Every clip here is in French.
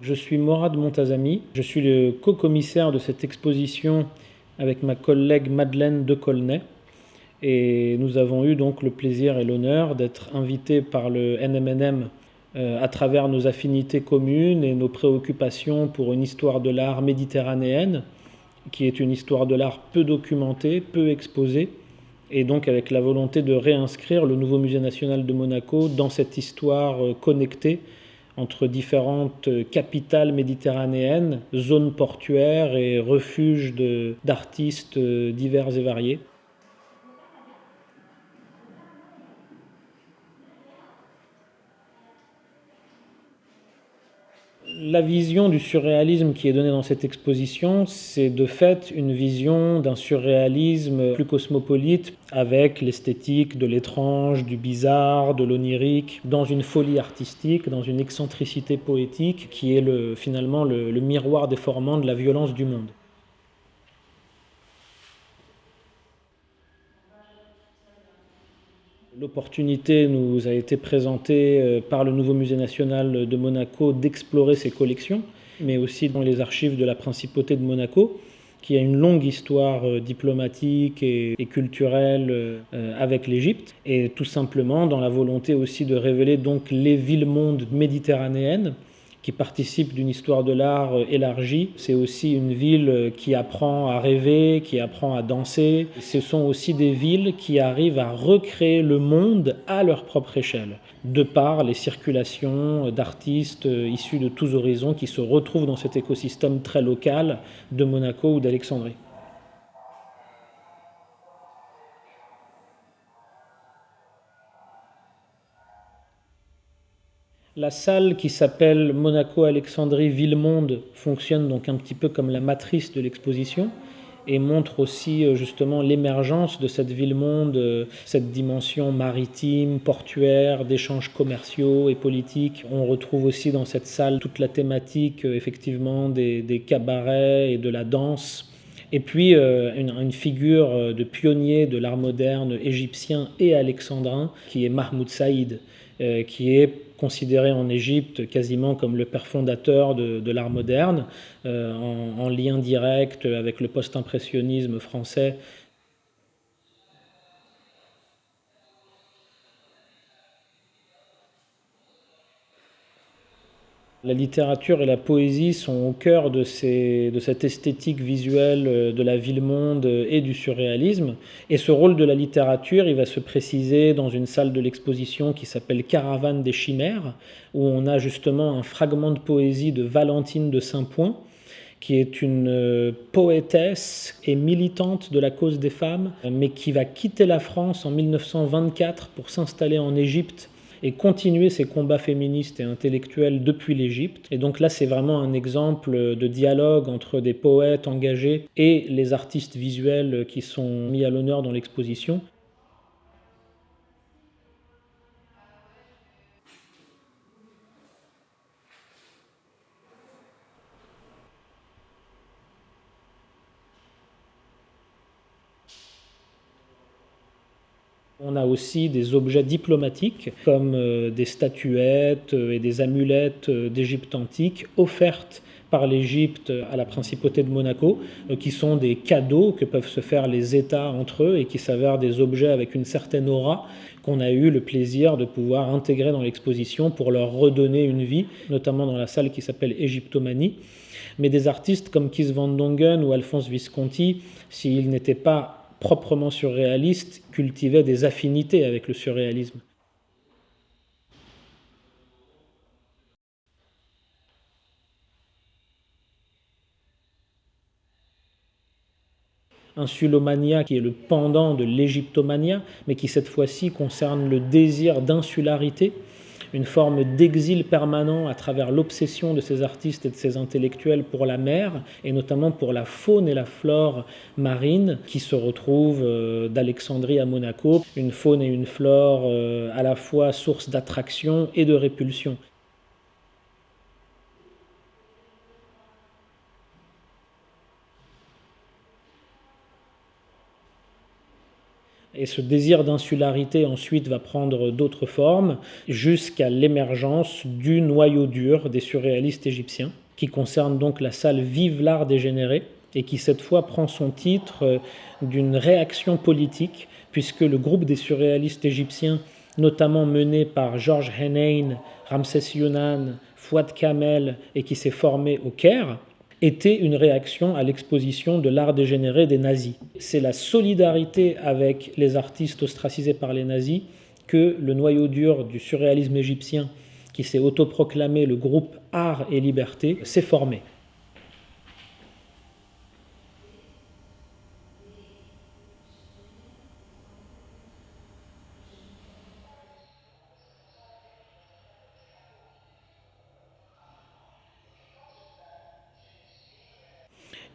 Je suis Morad Montazami, je suis le co-commissaire de cette exposition avec ma collègue Madeleine Decaulnay. Et nous avons eu donc le plaisir et l'honneur d'être invités par le NMNM à travers nos affinités communes et nos préoccupations pour une histoire de l'art méditerranéenne, qui est une histoire de l'art peu documentée, peu exposée, et donc avec la volonté de réinscrire le nouveau musée national de Monaco dans cette histoire connectée entre différentes capitales méditerranéennes, zones portuaires et refuges d'artistes divers et variés. La vision du surréalisme qui est donnée dans cette exposition, c'est de fait une vision d'un surréalisme plus cosmopolite, avec l'esthétique de l'étrange, du bizarre, de l'onirique, dans une folie artistique, dans une excentricité poétique qui est finalement le miroir déformant de la violence du monde. L'opportunité nous a été présentée par le nouveau musée national de Monaco d'explorer ses collections, mais aussi dans les archives de la principauté de Monaco, qui a une longue histoire diplomatique et culturelle avec l'Égypte, et tout simplement dans la volonté aussi de révéler donc les villes-mondes méditerranéennes qui participe d'une histoire de l'art élargie. C'est aussi une ville qui apprend à rêver, qui apprend à danser. Ce sont aussi des villes qui arrivent à recréer le monde à leur propre échelle, de par les circulations d'artistes issus de tous horizons qui se retrouvent dans cet écosystème très local de Monaco ou d'Alexandrie. La salle qui s'appelle Monaco-Alexandrie Ville-Monde fonctionne donc un petit peu comme la matrice de l'exposition et montre aussi justement l'émergence de cette ville-monde, cette dimension maritime, portuaire, d'échanges commerciaux et politiques. On retrouve aussi dans cette salle toute la thématique effectivement des cabarets et de la danse. Et puis une figure de pionnier de l'art moderne égyptien et alexandrin qui est Mahmoud Saïd, qui est considéré en Égypte quasiment comme le père fondateur de l'art moderne, en lien direct avec le post-impressionnisme français. La littérature et la poésie sont au cœur de cette esthétique visuelle de la ville-monde et du surréalisme. Et ce rôle de la littérature, il va se préciser dans une salle de l'exposition qui s'appelle Caravane des Chimères, où on a justement un fragment de poésie de Valentine de Saint-Point, qui est une poétesse et militante de la cause des femmes, mais qui va quitter la France en 1924 pour s'installer en Égypte et continuer ses combats féministes et intellectuels depuis l'Égypte. Et donc là, c'est vraiment un exemple de dialogue entre des poètes engagés et les artistes visuels qui sont mis à l'honneur dans l'exposition. On a aussi des objets diplomatiques comme des statuettes et des amulettes d'Égypte antique offertes par l'Égypte à la principauté de Monaco, qui sont des cadeaux que peuvent se faire les États entre eux et qui s'avèrent des objets avec une certaine aura qu'on a eu le plaisir de pouvoir intégrer dans l'exposition pour leur redonner une vie, notamment dans la salle qui s'appelle Égyptomanie. Mais des artistes comme Kees van Dongen ou Alphonse Visconti, s'ils n'étaient pas proprement surréaliste, cultivait des affinités avec le surréalisme. Insulomania qui est le pendant de l'égyptomania, mais qui cette fois-ci concerne le désir d'insularité, une forme d'exil permanent à travers l'obsession de ces artistes et de ces intellectuels pour la mer, et notamment pour la faune et la flore marine qui se retrouvent d'Alexandrie à Monaco, une faune et une flore à la fois source d'attraction et de répulsion. Et ce désir d'insularité ensuite va prendre d'autres formes jusqu'à l'émergence du noyau dur des surréalistes égyptiens, qui concerne donc la salle Vive l'art dégénéré et qui cette fois prend son titre d'une réaction politique, puisque le groupe des surréalistes égyptiens, notamment mené par Georges Henein, Ramsès Younan, Fouad Kamel et qui s'est formé au Caire, était une réaction à l'exposition de l'art dégénéré des nazis. C'est la solidarité avec les artistes ostracisés par les nazis que le noyau dur du surréalisme égyptien, qui s'est autoproclamé le groupe Art et Liberté, s'est formé.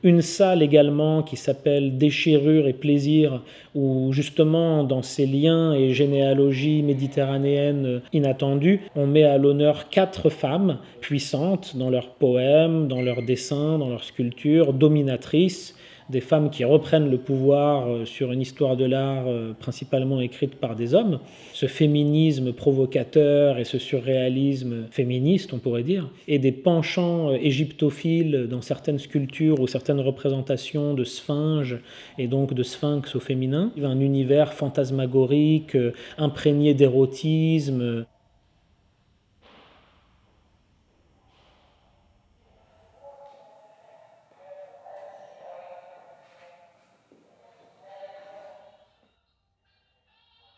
Une salle également qui s'appelle Déchirure et plaisir, où justement dans ces liens et généalogies méditerranéennes inattendues, on met à l'honneur 4 femmes puissantes dans leurs poèmes, dans leurs dessins, dans leurs sculptures, dominatrices, des femmes qui reprennent le pouvoir sur une histoire de l'art principalement écrite par des hommes. Ce féminisme provocateur et ce surréalisme féministe, on pourrait dire, et des penchants égyptophiles dans certaines sculptures ou certaines représentations de sphinges et donc de sphinx au féminin. Un univers fantasmagorique, imprégné d'érotisme.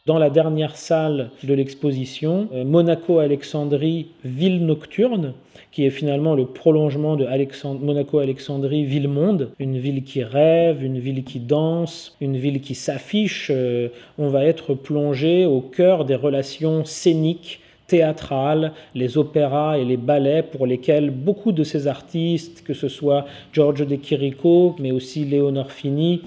Dans la dernière salle de l'exposition, Monaco-Alexandrie, ville nocturne, qui est finalement le prolongement de Monaco-Alexandrie, ville-monde, une ville qui rêve, une ville qui danse, une ville qui s'affiche. On va être plongé au cœur des relations scéniques, théâtrales, les opéras et les ballets pour lesquels beaucoup de ces artistes, que ce soit Giorgio De Chirico, mais aussi Léonore Fini,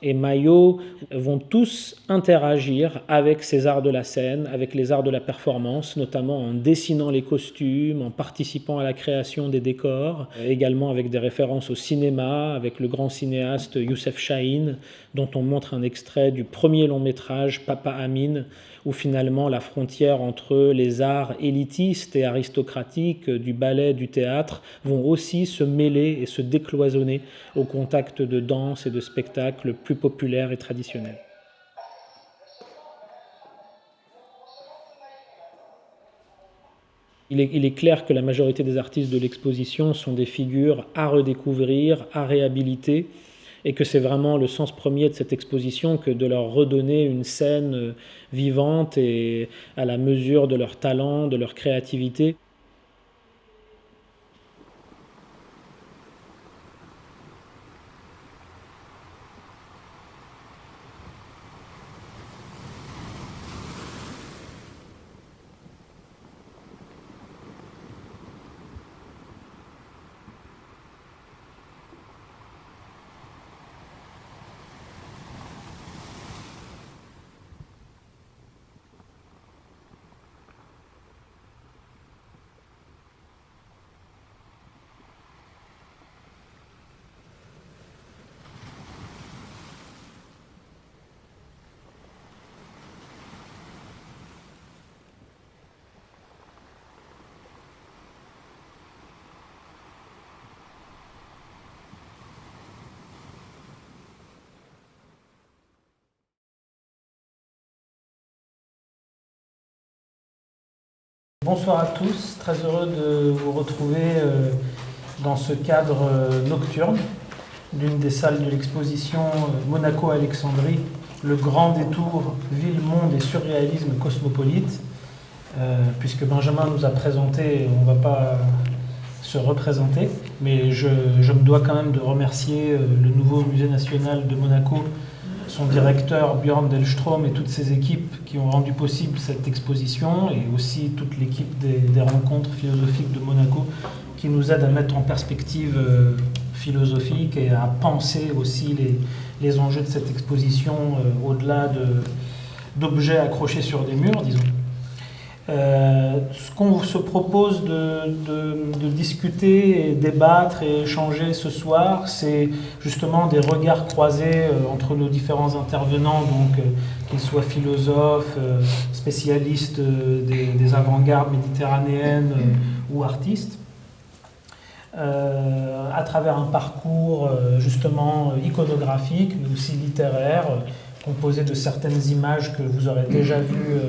et Maillot, vont tous interagir avec ces arts de la scène, avec les arts de la performance, notamment en dessinant les costumes, en participant à la création des décors, également avec des références au cinéma, avec le grand cinéaste Youssef Chahine, dont on montre un extrait du premier long métrage Papa Amin, où finalement la frontière entre les arts élitistes et aristocratiques du ballet, du théâtre, vont aussi se mêler et se décloisonner au contact de danse et de spectacles plus populaires et traditionnels. Il est clair que la majorité des artistes de l'exposition sont des figures à redécouvrir, à réhabiliter, et que c'est vraiment le sens premier de cette exposition que de leur redonner une scène vivante et à la mesure de leur talent, de leur créativité. Bonsoir à tous, très heureux de vous retrouver dans ce cadre nocturne d'une des salles de l'exposition Monaco-Alexandrie, le grand détour ville, monde et surréalisme cosmopolite, puisque Benjamin nous a présenté, on ne va pas se représenter, mais je me dois quand même de remercier le nouveau musée national de Monaco, son directeur Björn Delstrom et toutes ses équipes qui ont rendu possible cette exposition, et aussi toute l'équipe des rencontres philosophiques de Monaco qui nous aide à mettre en perspective philosophique et à penser aussi les enjeux de cette exposition au-delà d'objets accrochés sur des murs, disons. Ce qu'on se propose de discuter, et débattre et échanger ce soir, c'est justement des regards croisés entre nos différents intervenants, donc qu'ils soient philosophes, spécialistes des avant-gardes méditerranéennes ou artistes, à travers un parcours justement iconographique, mais aussi littéraire, composé de certaines images que vous aurez déjà vues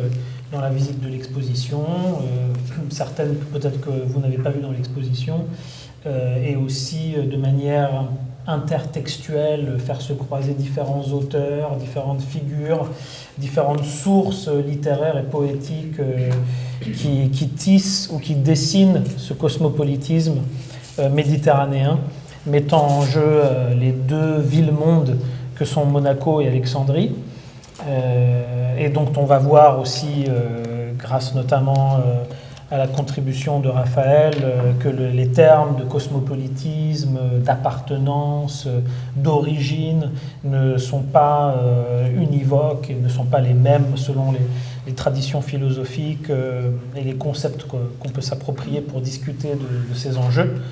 dans la visite de l'exposition, certaines peut-être que vous n'avez pas vues dans l'exposition, et aussi de manière intertextuelle, faire se croiser différents auteurs, différentes figures, différentes sources littéraires et poétiques qui tissent ou qui dessinent ce cosmopolitisme méditerranéen, mettant en jeu les deux villes-mondes que sont Monaco et Alexandrie. Et donc on va voir aussi, grâce notamment à la contribution de Raphaël, que les termes de cosmopolitisme, d'appartenance, d'origine ne sont pas univoques et ne sont pas les mêmes selon les traditions philosophiques et les concepts qu'on peut s'approprier pour discuter de ces enjeux.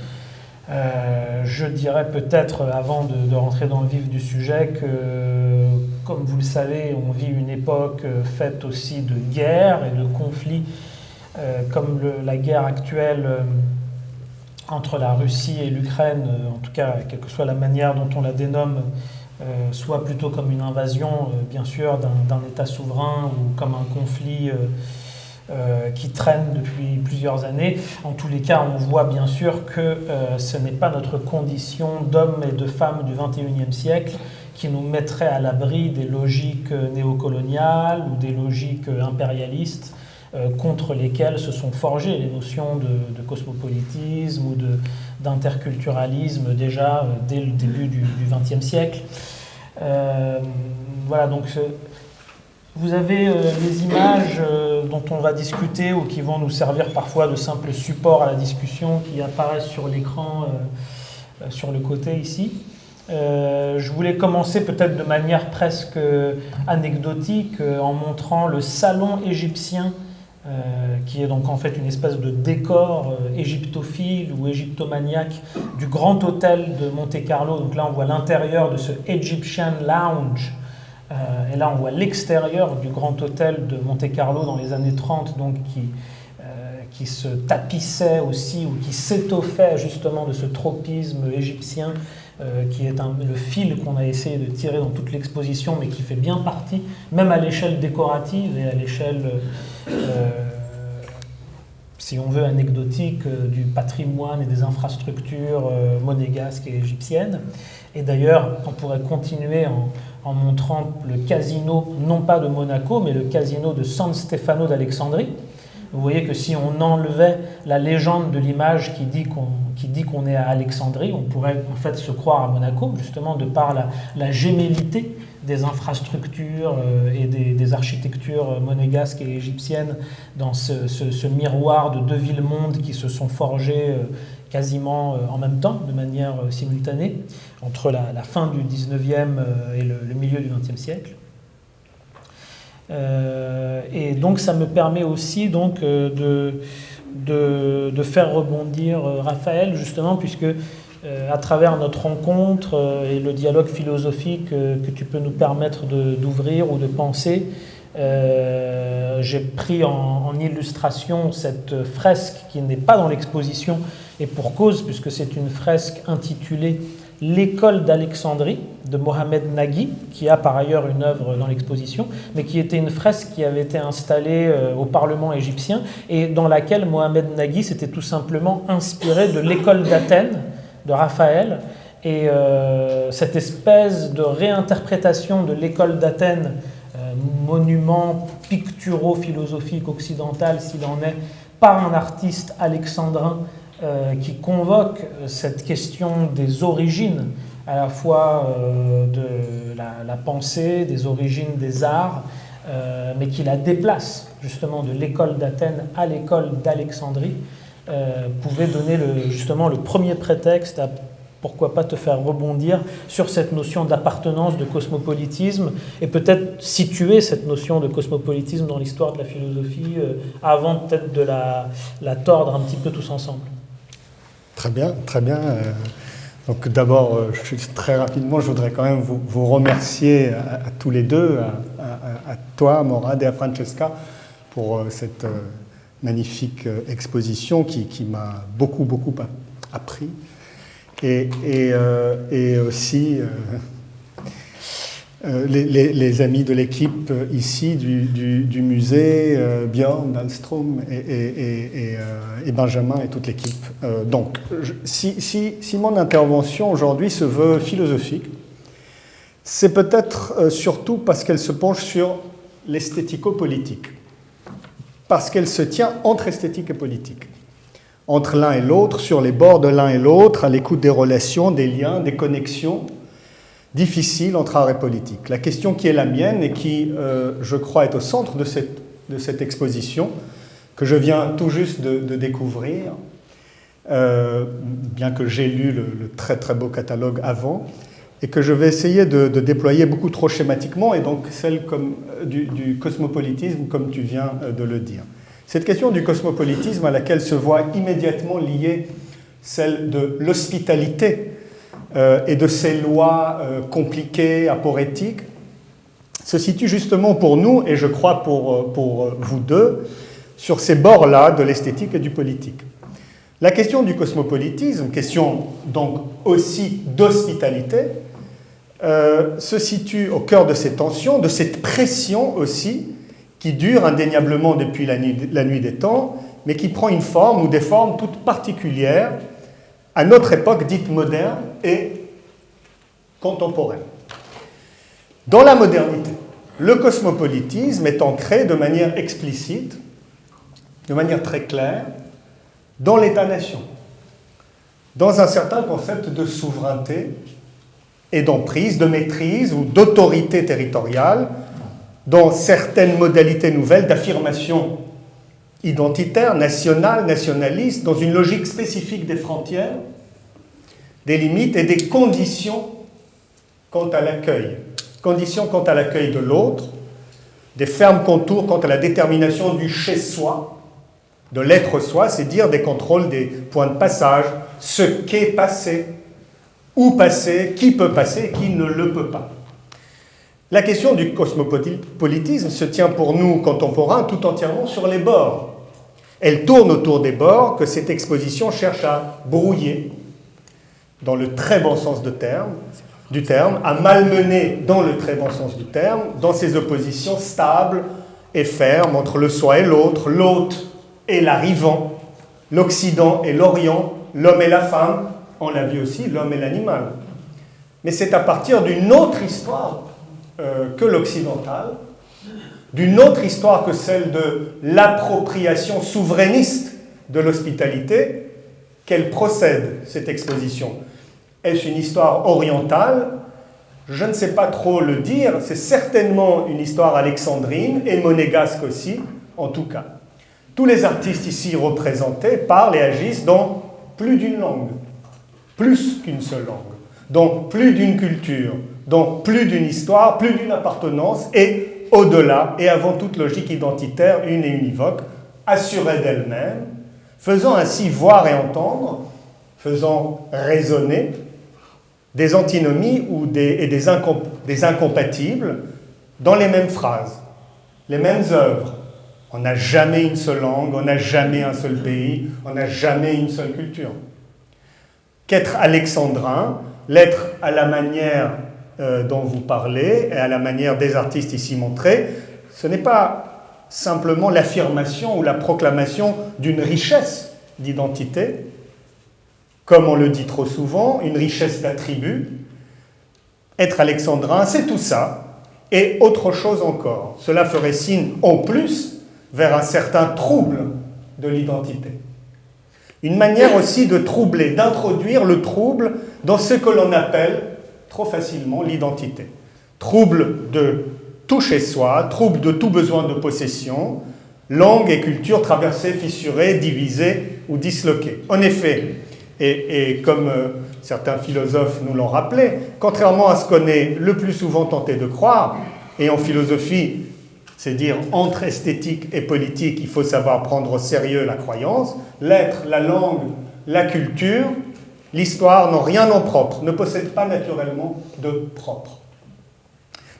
Je dirais peut-être, avant de rentrer dans le vif du sujet, que, comme vous le savez, on vit une époque faite aussi de guerres et de conflits, comme la guerre actuelle entre la Russie et l'Ukraine, en tout cas, quelle que soit la manière dont on la dénomme, soit plutôt comme une invasion, bien sûr, d'un État souverain ou comme un conflit qui traîne depuis plusieurs années. En tous les cas, on voit bien sûr que ce n'est pas notre condition d'hommes et de femmes du XXIe siècle qui nous mettrait à l'abri des logiques néocoloniales ou des logiques impérialistes contre lesquelles se sont forgées les notions de cosmopolitisme ou d'interculturalisme déjà dès le début du XXe siècle. Voilà, donc vous avez les images dont on va discuter ou qui vont nous servir parfois de simple support à la discussion qui apparaissent sur l'écran sur le côté ici. Je voulais commencer peut-être de manière presque anecdotique en montrant le salon égyptien qui est donc en fait une espèce de décor égyptophile ou égyptomaniaque du grand hôtel de Monte-Carlo. Donc là on voit l'intérieur de ce Egyptian Lounge. Et là, on voit l'extérieur du grand hôtel de Monte-Carlo dans les années 30, donc qui se tapissait aussi, ou qui s'étoffait justement de ce tropisme égyptien, qui est le fil qu'on a essayé de tirer dans toute l'exposition, mais qui fait bien partie, même à l'échelle décorative et à l'échelle, si on veut, anecdotique, du patrimoine et des infrastructures monégasques et égyptiennes. Et d'ailleurs, on pourrait continuer en montrant le casino, non pas de Monaco, mais le casino de San Stefano d'Alexandrie. Vous voyez que si on enlevait la légende de l'image qui dit qu'on est à Alexandrie, on pourrait en fait se croire à Monaco, justement de par la gémellité des infrastructures et des architectures monégasques et égyptiennes dans ce miroir de deux villes-mondes qui se sont forgées quasiment en même temps, de manière simultanée, entre la fin du 19e et le milieu du 20e siècle. Et donc ça me permet aussi donc, de faire rebondir Raphaël, justement, puisque à travers notre rencontre et le dialogue philosophique que tu peux nous permettre d'ouvrir ou de penser, j'ai pris en illustration cette fresque qui n'est pas dans l'exposition, et pour cause, puisque c'est une fresque intitulée « L'école d'Alexandrie » de Mohamed Naghi, qui a par ailleurs une œuvre dans l'exposition, mais qui était une fresque qui avait été installée au Parlement égyptien, et dans laquelle Mohamed Naghi s'était tout simplement inspiré de l'école d'Athènes, de Raphaël, et cette espèce de réinterprétation de l'école d'Athènes, monument picturo-philosophique occidental s'il en est, par un artiste alexandrin qui convoque cette question des origines, à la fois de la pensée, des origines des arts, mais qui la déplace justement de l'école d'Athènes à l'école d'Alexandrie, pouvait donner justement le premier prétexte à pourquoi pas te faire rebondir sur cette notion d'appartenance, de cosmopolitisme, et peut-être situer cette notion de cosmopolitisme dans l'histoire de la philosophie, avant peut-être de la tordre un petit peu tous ensemble. Très bien, très bien. Donc d'abord, très rapidement, je voudrais quand même vous remercier à tous les deux, à toi, Morad, et à Francesca, pour cette magnifique exposition qui m'a beaucoup appris. Et aussi les amis de l'équipe ici du musée, Björn, Dahlström et Benjamin et toute l'équipe. Donc, si mon intervention aujourd'hui se veut philosophique, c'est peut-être surtout parce qu'elle se penche sur l'esthético-politique, parce qu'elle se tient entre esthétique et politique, entre l'un et l'autre, sur les bords de l'un et l'autre, à l'écoute des relations, des liens, des connexions difficiles entre art et politique. La question qui est la mienne et qui, je crois, est au centre de cette exposition, que je viens tout juste de découvrir, bien que j'ai lu le très très beau catalogue avant, et que je vais essayer de déployer beaucoup trop schématiquement, et donc celle du cosmopolitisme, comme tu viens de le dire. Cette question du cosmopolitisme à laquelle se voit immédiatement liée celle de l'hospitalité et de ses lois compliquées, aporétiques, se situe justement pour nous, et je crois pour vous deux, sur ces bords-là de l'esthétique et du politique. La question du cosmopolitisme, question donc aussi d'hospitalité, se situe au cœur de ces tensions, de cette pression aussi, qui dure indéniablement depuis la nuit des temps, mais qui prend une forme ou des formes toutes particulières à notre époque dite moderne et contemporaine. Dans la modernité, le cosmopolitisme est ancré de manière explicite, de manière très claire, dans l'État-nation, dans un certain concept de souveraineté et d'emprise, de maîtrise ou d'autorité territoriale, dans certaines modalités nouvelles d'affirmation identitaire, nationale, nationaliste, dans une logique spécifique des frontières, des limites et des conditions quant à l'accueil. Conditions quant à l'accueil de l'autre, des fermes contours quant à la détermination du chez-soi, de l'être-soi, c'est dire des contrôles des points de passage, ce qu'est passé, où passer, qui peut passer, qui ne le peut pas. La question du cosmopolitisme se tient pour nous, contemporains, tout entièrement sur les bords. Elle tourne autour des bords que cette exposition cherche à brouiller, dans le très bon sens du terme, à malmener dans le très bon sens du terme, dans ces oppositions stables et fermes entre le soi et l'autre, l'hôte et l'arrivant, l'Occident et l'Orient, l'homme et la femme, on l'a vu aussi, l'homme et l'animal. Mais c'est à partir d'une autre histoire que l'occidentale, d'une autre histoire que celle de l'appropriation souverainiste de l'hospitalité, qu'elle procède, cette exposition. Est-ce une histoire orientale? Je ne sais pas trop le dire, c'est certainement une histoire alexandrine et monégasque aussi, en tout cas. Tous les artistes ici représentés parlent et agissent dans plus d'une langue, plus qu'une seule langue, dans plus d'une culture, dans plus d'une histoire, plus d'une appartenance, et au-delà, et avant toute logique identitaire, une et univoque, assurée d'elle-même, faisant ainsi voir et entendre, faisant résonner des antinomies et des incompatibles dans les mêmes phrases, les mêmes œuvres. On n'a jamais une seule langue, on n'a jamais un seul pays, on n'a jamais une seule culture. Qu'être alexandrin, l'être à la manière dont vous parlez et à la manière des artistes ici montrés, ce n'est pas simplement l'affirmation ou la proclamation d'une richesse d'identité, comme on le dit trop souvent, une richesse d'attributs. Être alexandrin, c'est tout ça, et autre chose encore. Cela ferait signe, en plus, vers un certain trouble de l'identité. Une manière aussi de troubler, d'introduire le trouble dans ce que l'on appelle trop facilement l'identité. Trouble de tout chez soi, trouble de tout besoin de possession, langue et culture traversées, fissurées, divisées ou disloquées. En effet, Et comme certains philosophes nous l'ont rappelé, contrairement à ce qu'on est le plus souvent tenté de croire, et en philosophie, c'est dire entre esthétique et politique, il faut savoir prendre au sérieux la croyance, l'être, la langue, la culture, l'histoire n'ont rien en propre, ne possèdent pas naturellement de propre.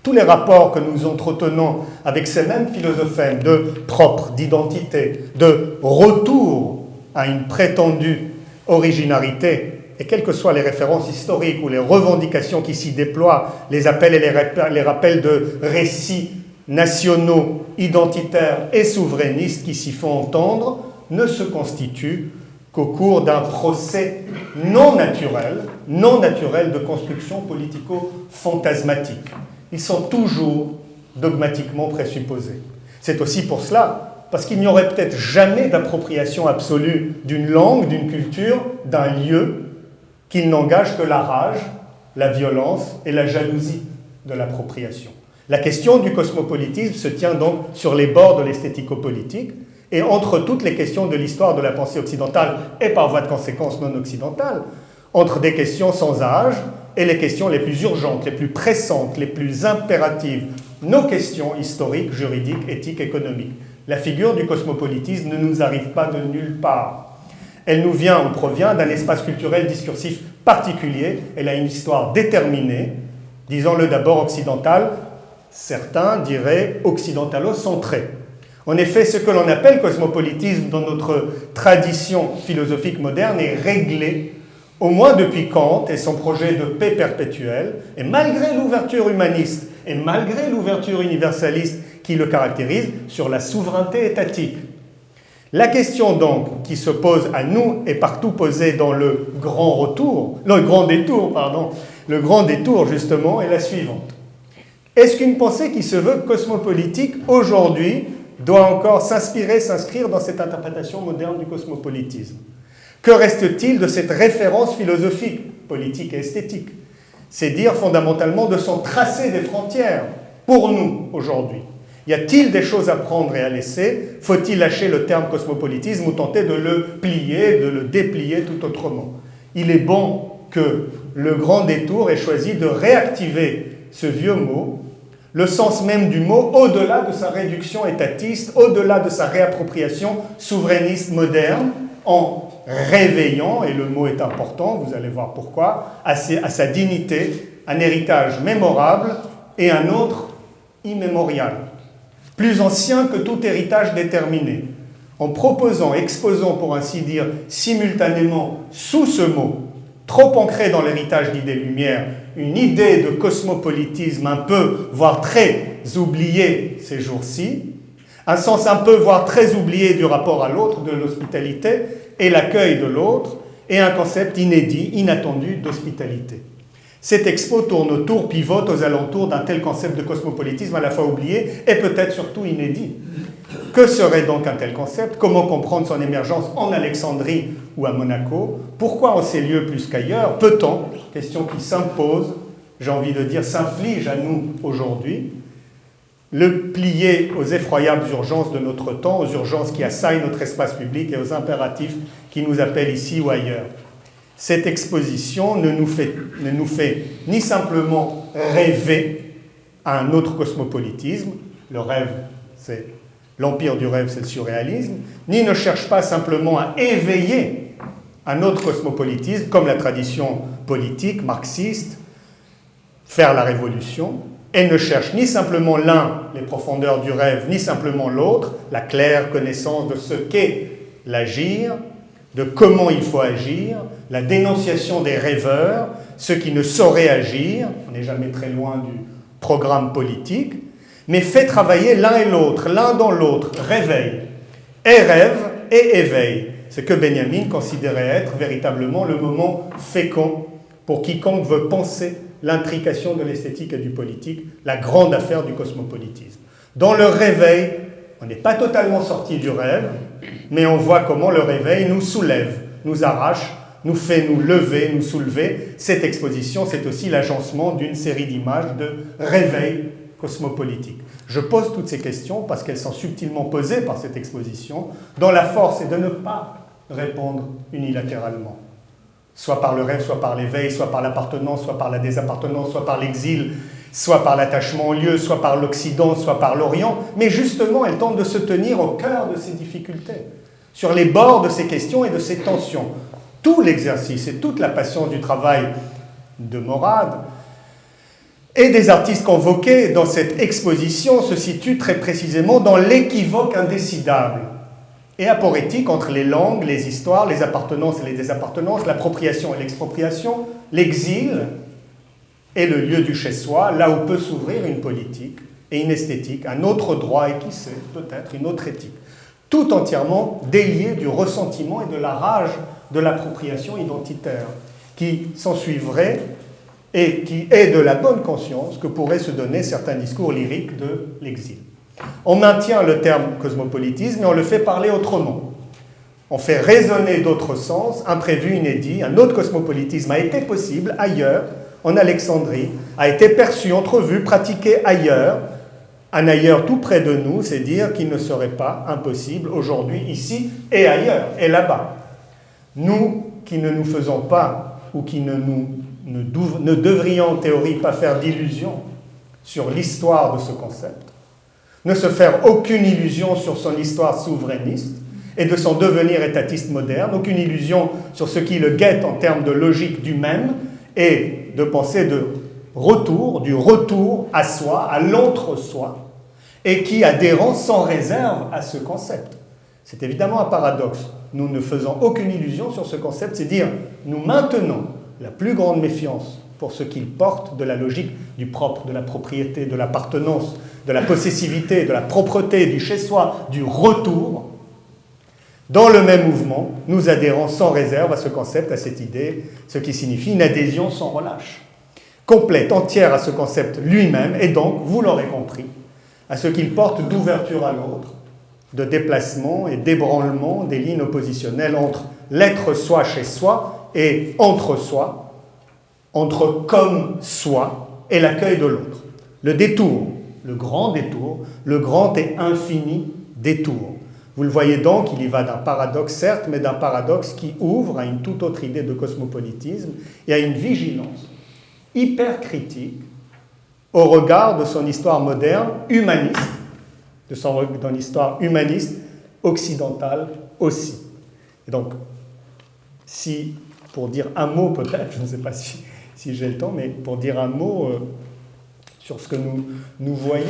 Tous les rapports que nous entretenons avec ces mêmes philosophèmes de propre, d'identité, de retour à une prétendue originarité, et quelles que soient les références historiques ou les revendications qui s'y déploient, les appels et les rappels de récits nationaux, identitaires et souverainistes qui s'y font entendre, ne se constituent qu'au cours d'un procès non naturel de construction politico-fantasmatique. Ils sont toujours dogmatiquement présupposés. C'est aussi pour cela, parce qu'il n'y aurait peut-être jamais d'appropriation absolue d'une langue, d'une culture, d'un lieu, qu'il n'engage que la rage, la violence et la jalousie de l'appropriation. La question du cosmopolitisme se tient donc sur les bords de l'esthético-politique, et entre toutes les questions de l'histoire de la pensée occidentale, et par voie de conséquence non occidentale, entre des questions sans âge et les questions les plus urgentes, les plus pressantes, les plus impératives, nos questions historiques, juridiques, éthiques, économiques. La figure du cosmopolitisme ne nous arrive pas de nulle part. Elle nous vient ou provient d'un espace culturel discursif particulier. Elle a une histoire déterminée, disons-le d'abord occidentale, certains diraient occidentalo-centrée. En effet, ce que l'on appelle cosmopolitisme dans notre tradition philosophique moderne est réglé, au moins depuis Kant et son projet de paix perpétuelle, et malgré l'ouverture humaniste et malgré l'ouverture universaliste qui le caractérise, sur la souveraineté étatique. La question donc qui se pose à nous est partout posée dans le grand détour justement est la suivante. Est-ce qu'une pensée qui se veut cosmopolitique aujourd'hui doit encore s'inscrire dans cette interprétation moderne du cosmopolitisme? Que reste-t-il de cette référence philosophique, politique et esthétique? C'est dire fondamentalement de son tracé des frontières pour nous aujourd'hui. Y a-t-il des choses à prendre et à laisser? Faut-il lâcher le terme cosmopolitisme ou tenter de le plier, de le déplier tout autrement? Il est bon que le grand détour ait choisi de réactiver ce vieux mot, le sens même du mot, au-delà de sa réduction étatiste, au-delà de sa réappropriation souverainiste moderne, en réveillant, et le mot est important, vous allez voir pourquoi, à sa dignité, un héritage mémorable et un autre immémorial, plus ancien que tout héritage déterminé, en proposant, exposant pour ainsi dire simultanément sous ce mot, trop ancré dans l'héritage d'idées-lumières, une idée de cosmopolitisme un peu, voire très oubliée ces jours-ci, un sens un peu, voire très oublié du rapport à l'autre, de l'hospitalité et l'accueil de l'autre, et un concept inédit, inattendu d'hospitalité. Cette expo tourne autour, pivote aux alentours d'un tel concept de cosmopolitisme à la fois oublié et peut-être surtout inédit. Que serait donc un tel concept? Comment comprendre son émergence en Alexandrie ou à Monaco? Pourquoi en ces lieux plus qu'ailleurs? Peut-on, question qui s'impose, j'ai envie de dire s'inflige à nous aujourd'hui, le plier aux effroyables urgences de notre temps, aux urgences qui assaillent notre espace public et aux impératifs qui nous appellent ici ou ailleurs? Cette exposition ne nous fait ni simplement rêver à un autre cosmopolitisme, le rêve, c'est l'empire du rêve, c'est le surréalisme, ni ne cherche pas simplement à éveiller un autre cosmopolitisme, comme la tradition politique marxiste, faire la révolution. Elle ne cherche ni simplement l'un, les profondeurs du rêve, ni simplement l'autre, la claire connaissance de ce qu'est l'agir, de comment il faut agir, la dénonciation des rêveurs, ceux qui ne sauraient agir, on n'est jamais très loin du programme politique, mais fait travailler l'un et l'autre, l'un dans l'autre, réveil, et rêve et éveil, ce que Benjamin considérait être véritablement le moment fécond pour quiconque veut penser l'intrication de l'esthétique et du politique, la grande affaire du cosmopolitisme. Dans le réveil, on n'est pas totalement sorti du rêve, mais on voit comment le réveil nous soulève, nous arrache, nous fait nous lever, nous soulever. Cette exposition, c'est aussi l'agencement d'une série d'images de réveil cosmopolitique. Je pose toutes ces questions parce qu'elles sont subtilement posées par cette exposition, dont la force est de ne pas répondre unilatéralement. soit par le rêve, soit par l'éveil, soit par l'appartenance, soit par la désappartenance, soit par l'exil, soit par l'attachement au lieu, soit par l'Occident, soit par l'Orient, mais justement, elle tente de se tenir au cœur de ces difficultés, sur les bords de ces questions et de ces tensions. Tout l'exercice et toute la patience du travail de Morad et des artistes convoqués dans cette exposition se situe très précisément dans l'équivoque indécidable et aporétique entre les langues, les histoires, les appartenances et les désappartenances, l'appropriation et l'expropriation, l'exil et le lieu du chez-soi, là où peut s'ouvrir une politique et une esthétique, un autre droit et qui sait, peut-être une autre éthique, tout entièrement délié du ressentiment et de la rage de l'appropriation identitaire qui s'ensuivrait et qui est de la bonne conscience que pourraient se donner certains discours lyriques de l'exil. On maintient le terme cosmopolitisme, mais on le fait parler autrement. On fait résonner d'autres sens, imprévus, inédits. Un autre cosmopolitisme a été possible ailleurs, en Alexandrie, a été perçu, entrevu, pratiqué ailleurs. Un ailleurs tout près de nous, c'est dire qu'il ne serait pas impossible aujourd'hui, ici et ailleurs, et là-bas. Nous qui ne nous faisons pas, ou qui ne devrions en théorie pas faire d'illusions sur l'histoire de ce concept, ne se faire aucune illusion sur son histoire souverainiste et de son devenir étatiste moderne, aucune illusion sur ce qui le guette en termes de logique du même, et de pensée du retour à soi, à l'entre-soi, et qui adhérent sans réserve à ce concept. C'est évidemment un paradoxe. Nous ne faisons aucune illusion sur ce concept, c'est dire nous maintenons la plus grande méfiance pour ce qu'il porte de la logique du propre, de la propriété, de l'appartenance, de la possessivité, de la propreté, du chez-soi, du retour. Dans le même mouvement, nous adhérons sans réserve à ce concept, à cette idée, ce qui signifie une adhésion sans relâche, complète, entière à ce concept lui-même, et donc, vous l'aurez compris, à ce qu'il porte d'ouverture à l'autre, de déplacement et d'ébranlement des lignes oppositionnelles entre l'être soi chez soi et entre soi, entre comme soi et l'accueil de l'autre. Le détour, le grand et infini détour. Vous le voyez donc, il y va d'un paradoxe, certes, mais d'un paradoxe qui ouvre à une toute autre idée de cosmopolitisme et à une vigilance hyper critique au regard de son histoire moderne, humaniste, de son histoire humaniste, occidentale aussi. Et donc, si, pour dire un mot peut-être, je ne sais pas si j'ai le temps, mais pour dire un mot sur ce que nous voyons,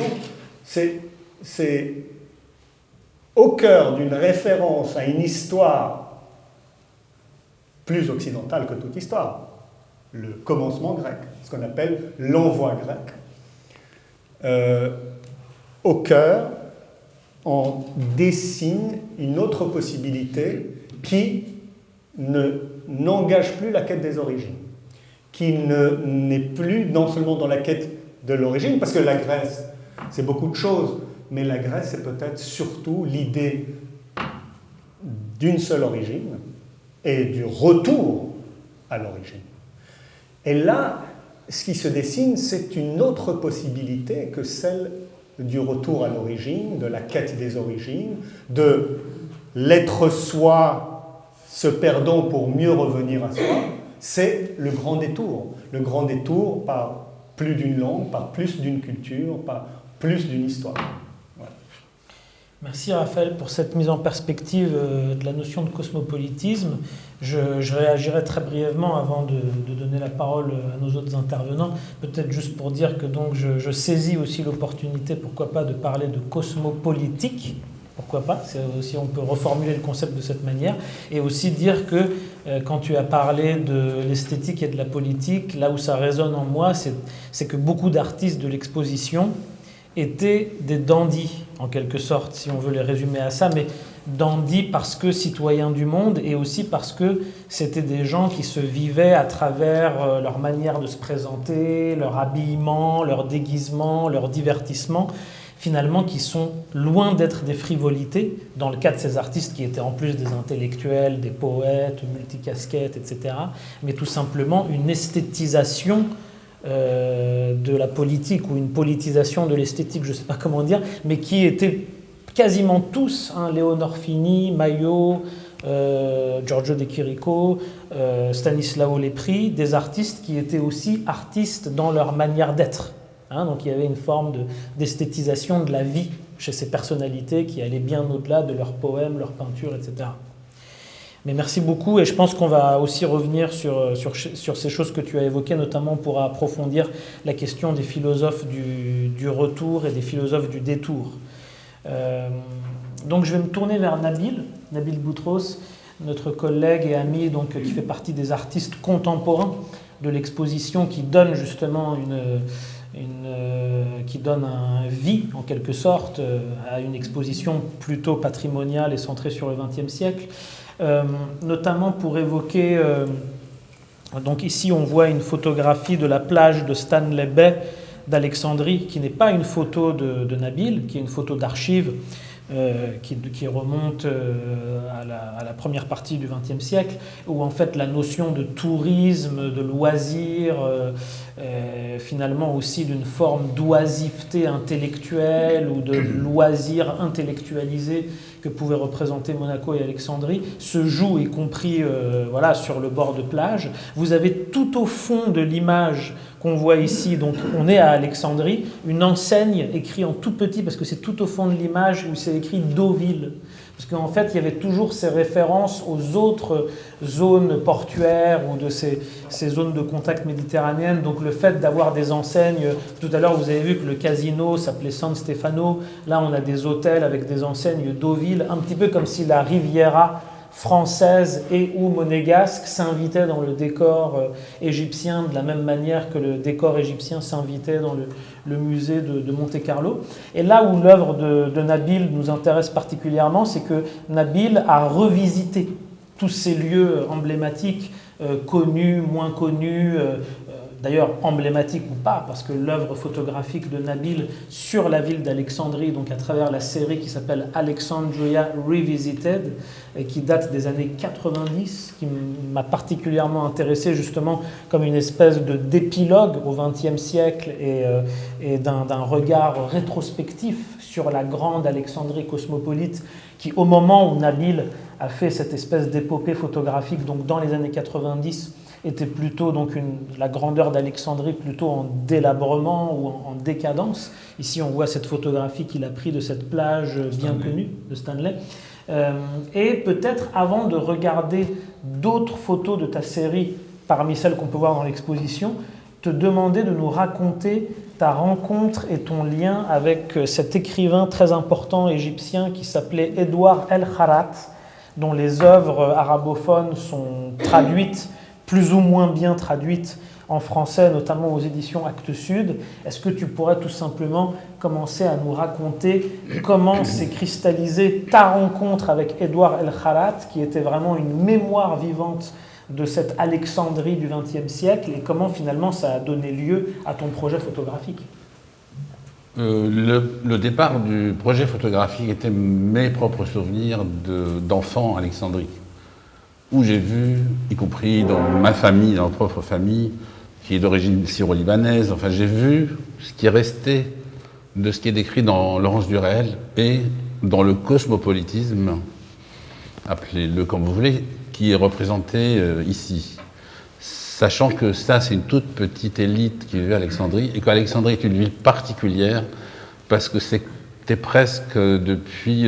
c'est au cœur d'une référence à une histoire plus occidentale que toute histoire, le commencement grec, ce qu'on appelle l'envoi grec. Au cœur, on dessine une autre possibilité qui n'engage plus la quête des origines, qui n'est plus non seulement dans la quête de l'origine, parce que la Grèce, c'est beaucoup de choses, mais la Grèce, c'est peut-être surtout l'idée d'une seule origine et du retour à l'origine. Et là, ce qui se dessine, c'est une autre possibilité que celle du retour à l'origine, de la quête des origines, de l'être soi se perdant pour mieux revenir à soi. C'est le grand détour. Le grand détour par plus d'une langue, par plus d'une culture, par plus d'une histoire. Voilà. Merci Raphaël pour cette mise en perspective de la notion de cosmopolitisme. Je réagirai très brièvement avant de donner la parole à nos autres intervenants, peut-être juste pour dire que donc je saisis aussi l'opportunité, pourquoi pas, de parler de cosmopolitique, pourquoi pas, c'est aussi, on peut reformuler le concept de cette manière, et aussi dire que quand tu as parlé de l'esthétique et de la politique, là où ça résonne en moi, c'est que beaucoup d'artistes de l'exposition étaient des dandys, en quelque sorte, si on veut les résumer à ça, mais dandys parce que citoyens du monde et aussi parce que c'était des gens qui se vivaient à travers leur manière de se présenter, leur habillement, leur déguisement, leur divertissement, finalement qui sont loin d'être des frivolités, dans le cas de ces artistes qui étaient en plus des intellectuels, des poètes, multicasquettes, etc., mais tout simplement une esthétisation de la politique ou une politisation de l'esthétique, je ne sais pas comment dire, mais qui étaient quasiment tous, Léonore Fini, Maillot, Giorgio De Chirico, Stanislao Lepri, des artistes qui étaient aussi artistes dans leur manière d'être. Donc il y avait une forme d'esthétisation de la vie chez ces personnalités qui allait bien au-delà de leurs poèmes, leurs peintures, etc. Mais merci beaucoup, et je pense qu'on va aussi revenir sur ces choses que tu as évoquées, notamment pour approfondir la question des philosophes du retour et des philosophes du détour. Donc je vais me tourner vers Nabil Boutros, notre collègue et ami qui fait partie des artistes contemporains de l'exposition, qui donne justement qui donne un vie, en quelque sorte, à une exposition plutôt patrimoniale et centrée sur le XXe siècle. Notamment pour évoquer, donc ici on voit une photographie de la plage de Stanley Bay d'Alexandrie, qui n'est pas une photo de Nabil, qui est une photo d'archives qui remonte à la première partie du XXe siècle, où en fait la notion de tourisme, de loisir, finalement aussi d'une forme d'oisiveté intellectuelle ou de loisir intellectualisé que pouvaient représenter Monaco et Alexandrie, se joue, y compris sur le bord de plage. Vous avez tout au fond de l'image qu'on voit ici, donc on est à Alexandrie, une enseigne écrite en tout petit, parce que c'est tout au fond de l'image où c'est écrit Deauville. Parce qu'en fait, il y avait toujours ces références aux autres zones portuaires ou de ces zones de contact méditerranéennes. Donc le fait d'avoir des enseignes, tout à l'heure vous avez vu que le casino s'appelait San Stefano, là on a des hôtels avec des enseignes Deauville, un petit peu comme si la Riviera française et ou monégasque s'invitait dans le décor égyptien de la même manière que le décor égyptien s'invitait dans le musée de Monte-Carlo. Et là où l'œuvre de Nabil nous intéresse particulièrement, c'est que Nabil a revisité tous ces lieux emblématiques, connus, moins connus, d'ailleurs emblématique ou pas, parce que l'œuvre photographique de Nabil sur la ville d'Alexandrie, donc à travers la série qui s'appelle Alexandria Revisited, et qui date des années 90, qui m'a particulièrement intéressé justement comme une espèce d'épilogue au XXe siècle et d'un regard rétrospectif sur la grande Alexandrie cosmopolite qui, au moment où Nabil a fait cette espèce d'épopée photographique, donc dans les années 90, était plutôt donc la grandeur d'Alexandrie plutôt en délabrement ou en décadence. Ici, on voit cette photographie qu'il a prise de cette plage bien connue de Stanley. Et peut-être, avant de regarder d'autres photos de ta série, parmi celles qu'on peut voir dans l'exposition, te demander de nous raconter ta rencontre et ton lien avec cet écrivain très important égyptien qui s'appelait Edouard El Kharat, dont les œuvres arabophones sont traduites, plus ou moins bien traduites en français, notamment aux éditions Actes Sud. Est-ce que tu pourrais tout simplement commencer à nous raconter comment s'est cristallisée ta rencontre avec Edouard El Kharat, qui était vraiment une mémoire vivante de cette Alexandrie du XXe siècle, et comment finalement ça a donné lieu à ton projet photographique? Le départ du projet photographique était mes propres souvenirs d'enfant Alexandrie, où j'ai vu, y compris dans ma famille, dans ma propre famille, qui est d'origine syro-libanaise, enfin j'ai vu ce qui est resté de ce qui est décrit dans Laurence Durel et dans le cosmopolitisme, appelez-le comme vous voulez, qui est représenté ici. Sachant que ça, c'est une toute petite élite qui vit à Alexandrie, et qu'Alexandrie est une ville particulière, parce que c'était presque depuis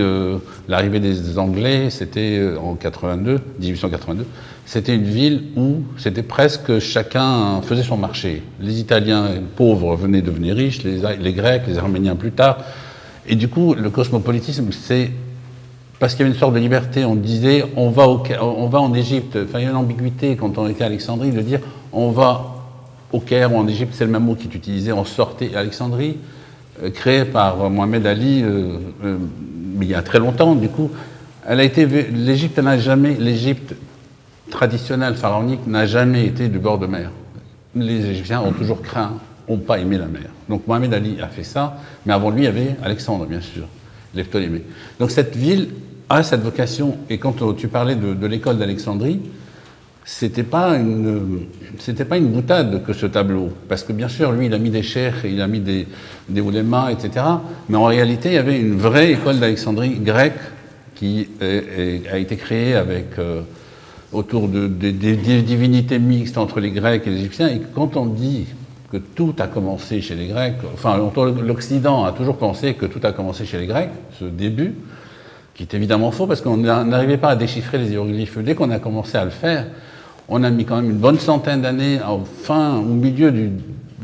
l'arrivée des Anglais, c'était en 1882, c'était une ville où c'était presque chacun faisait son marché. Les Italiens pauvres venaient devenir riches, les Grecs, les Arméniens plus tard. Et du coup, le cosmopolitisme, c'est parce qu'il y avait une sorte de liberté. On disait, on va en Égypte. Enfin, il y a une ambiguïté quand on était à Alexandrie de dire, on va au Caire ou en Égypte, c'est le même mot qui est utilisé, on sortait. Alexandrie, créée par Mohamed Ali, mais il y a très longtemps, du coup, l'Égypte traditionnelle, pharaonique, n'a jamais été du bord de mer. Les Égyptiens ont toujours craint, n'ont pas aimé la mer. Donc Mohamed Ali a fait ça, mais avant lui, il y avait Alexandre, bien sûr, les Ptolémées. Donc cette ville a cette vocation, et quand tu parlais de l'école d'Alexandrie, c'était pas une boutade que ce tableau, parce que bien sûr, lui, il a mis des cheikhs, il a mis des oulémas, etc. Mais en réalité, il y avait une vraie école d'Alexandrie grecque qui a été créé avec, autour des divinités mixtes entre les Grecs et les Égyptiens. Et quand on dit que tout a commencé chez les Grecs, enfin l'Occident a toujours pensé que tout a commencé chez les Grecs, ce début, qui est évidemment faux parce qu'on n'arrivait pas à déchiffrer les hiéroglyphes. Dès qu'on a commencé à le faire, on a mis quand même une bonne centaine d'années, au milieu du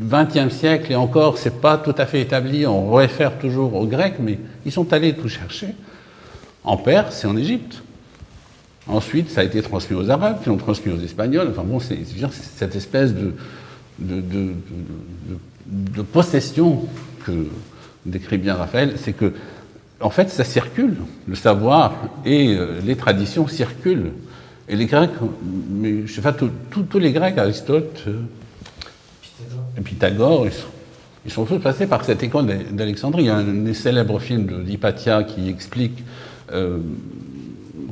XXe siècle, et encore, c'est pas tout à fait établi, on réfère toujours aux Grecs, mais ils sont allés tout chercher, en Perse et en Égypte. Ensuite, ça a été transmis aux Arabes, puis on transmis aux Espagnols. Enfin bon, c'est cette espèce de possession que décrit bien Raphaël, c'est que, en fait, ça circule, le savoir et les traditions circulent. Et les Grecs, mais je sais pas, tous les Grecs, Aristote, Pythagore, ils sont tous passés par cette école d'Alexandrie. Il y a un célèbre film d'Hypatia qui explique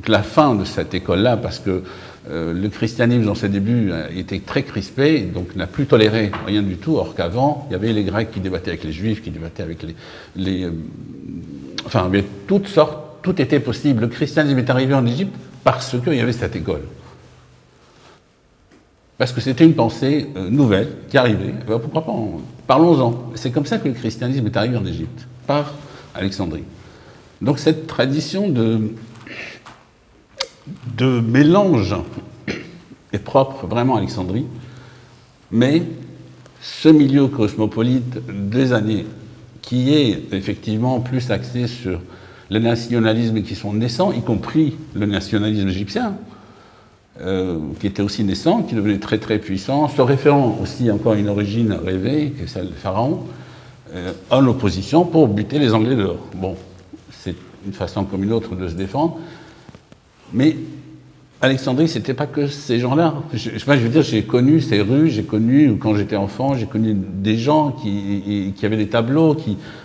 la fin de cette école-là, parce que le christianisme, dans ses débuts, était très crispé, donc n'a plus toléré rien du tout, or qu'avant, il y avait les Grecs qui débattaient avec les Juifs, qui débattaient avec enfin, il y avait toutes sortes, tout était possible. Le christianisme est arrivé en Égypte parce qu'il y avait cette école. Parce que c'était une pensée nouvelle qui arrivait. Pourquoi pas? Parlons-en. C'est comme ça que le christianisme est arrivé en Égypte, par Alexandrie. Donc cette tradition de mélange est propre vraiment à Alexandrie, mais ce milieu cosmopolite des années, qui est effectivement plus axé sur les nationalismes qui sont naissants, y compris le nationalisme égyptien, qui était aussi naissant, qui devenait très très puissant, se référant aussi encore à une origine rêvée, qui est celle des pharaons, en opposition pour buter les Anglais dehors. Bon, c'est une façon comme une autre de se défendre, mais Alexandrie, c'était pas que ces gens-là. Je veux dire, j'ai connu ces rues, j'ai connu, quand j'étais enfant, j'ai connu des gens qui avaient des tableaux,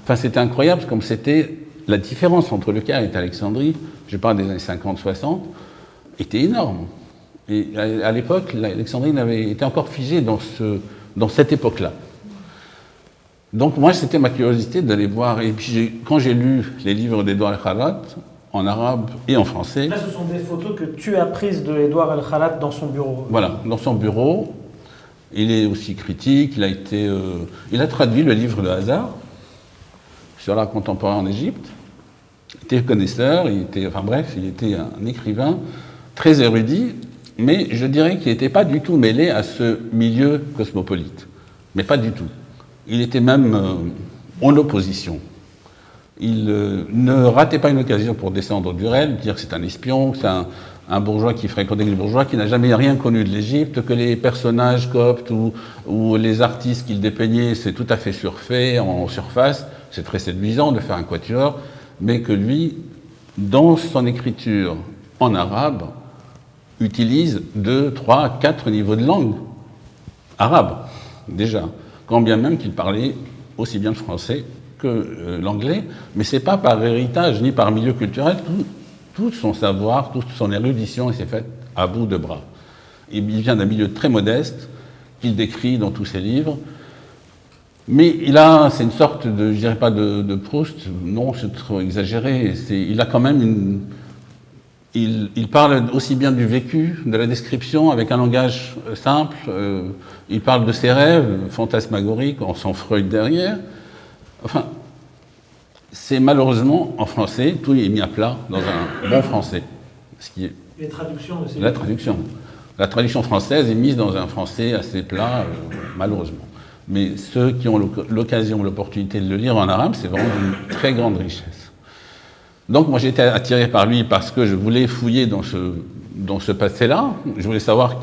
enfin, c'était incroyable, comme c'était la différence entre le Caire et Alexandrie, je parle des années 50-60, était énorme. Et à l'époque, Alexandrie était encore figée dans cette époque-là. Donc moi, c'était ma curiosité d'aller voir. Et puis quand j'ai lu les livres d'Edouard El-Khalat, en arabe et en français... Là, ce sont des photos que tu as prises de Edouard El-Khalat dans son bureau. Voilà, dans son bureau. Il est aussi critique, il a traduit le livre de Hazard sur l'art contemporain en Égypte. Il était connaisseur, il était un écrivain très érudit, mais je dirais qu'il n'était pas du tout mêlé à ce milieu cosmopolite. Mais pas du tout. Il était même en opposition. Il ne ratait pas une occasion pour descendre d'Urel, dire que c'est un espion, que c'est un bourgeois qui fréquentait les bourgeois, qui n'a jamais rien connu de l'Égypte, que les personnages coptes ou les artistes qu'il dépeignait, c'est tout à fait surfait, en surface. C'est très séduisant de faire un quatuor, mais que lui, dans son écriture en arabe, utilise 2, 3, 4 niveaux de langue arabe, déjà. Quand bien même qu'il parlait aussi bien le français que l'anglais, mais c'est pas par héritage ni par milieu culturel, tout son savoir, toute son érudition, il s'est fait à bout de bras. Il vient d'un milieu très modeste, qu'il décrit dans tous ses livres, mais c'est une sorte de, je dirais pas de Proust, non, c'est trop exagéré, il a quand même il parle aussi bien du vécu, de la description, avec un langage simple, il parle de ses rêves fantasmagoriques, en sans Freud derrière. Enfin, c'est malheureusement en français, tout est mis à plat dans un bon français. Ce qui est les traductions de ces la traduction. La traduction française est mise dans un français assez plat, malheureusement. Mais ceux qui ont l'occasion, l'opportunité de le lire en arabe, c'est vraiment une très grande richesse. Donc moi j'étais attiré par lui parce que je voulais fouiller dans ce passé-là. Je voulais savoir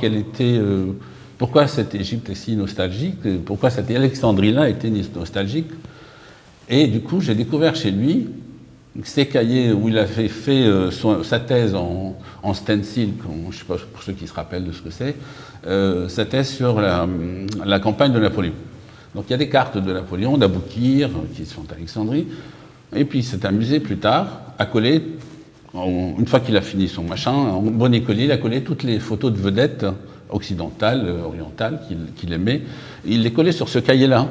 pourquoi cette Égypte est si nostalgique, pourquoi cette Alexandrie-là était nostalgique. Et du coup, j'ai découvert chez lui ces cahiers où il avait fait sa thèse en stencil, je ne sais pas pour ceux qui se rappellent de ce que c'est, sa thèse sur la campagne de Napoléon. Donc il y a des cartes de Napoléon, d'Aboukir, qui sont à Alexandrie, et puis il s'est amusé plus tard à coller, une fois qu'il a fini son machin, en bon écolier, il a collé toutes les photos de vedettes occidentales, orientales, qu'il aimait, et il les collait sur ce cahier-là,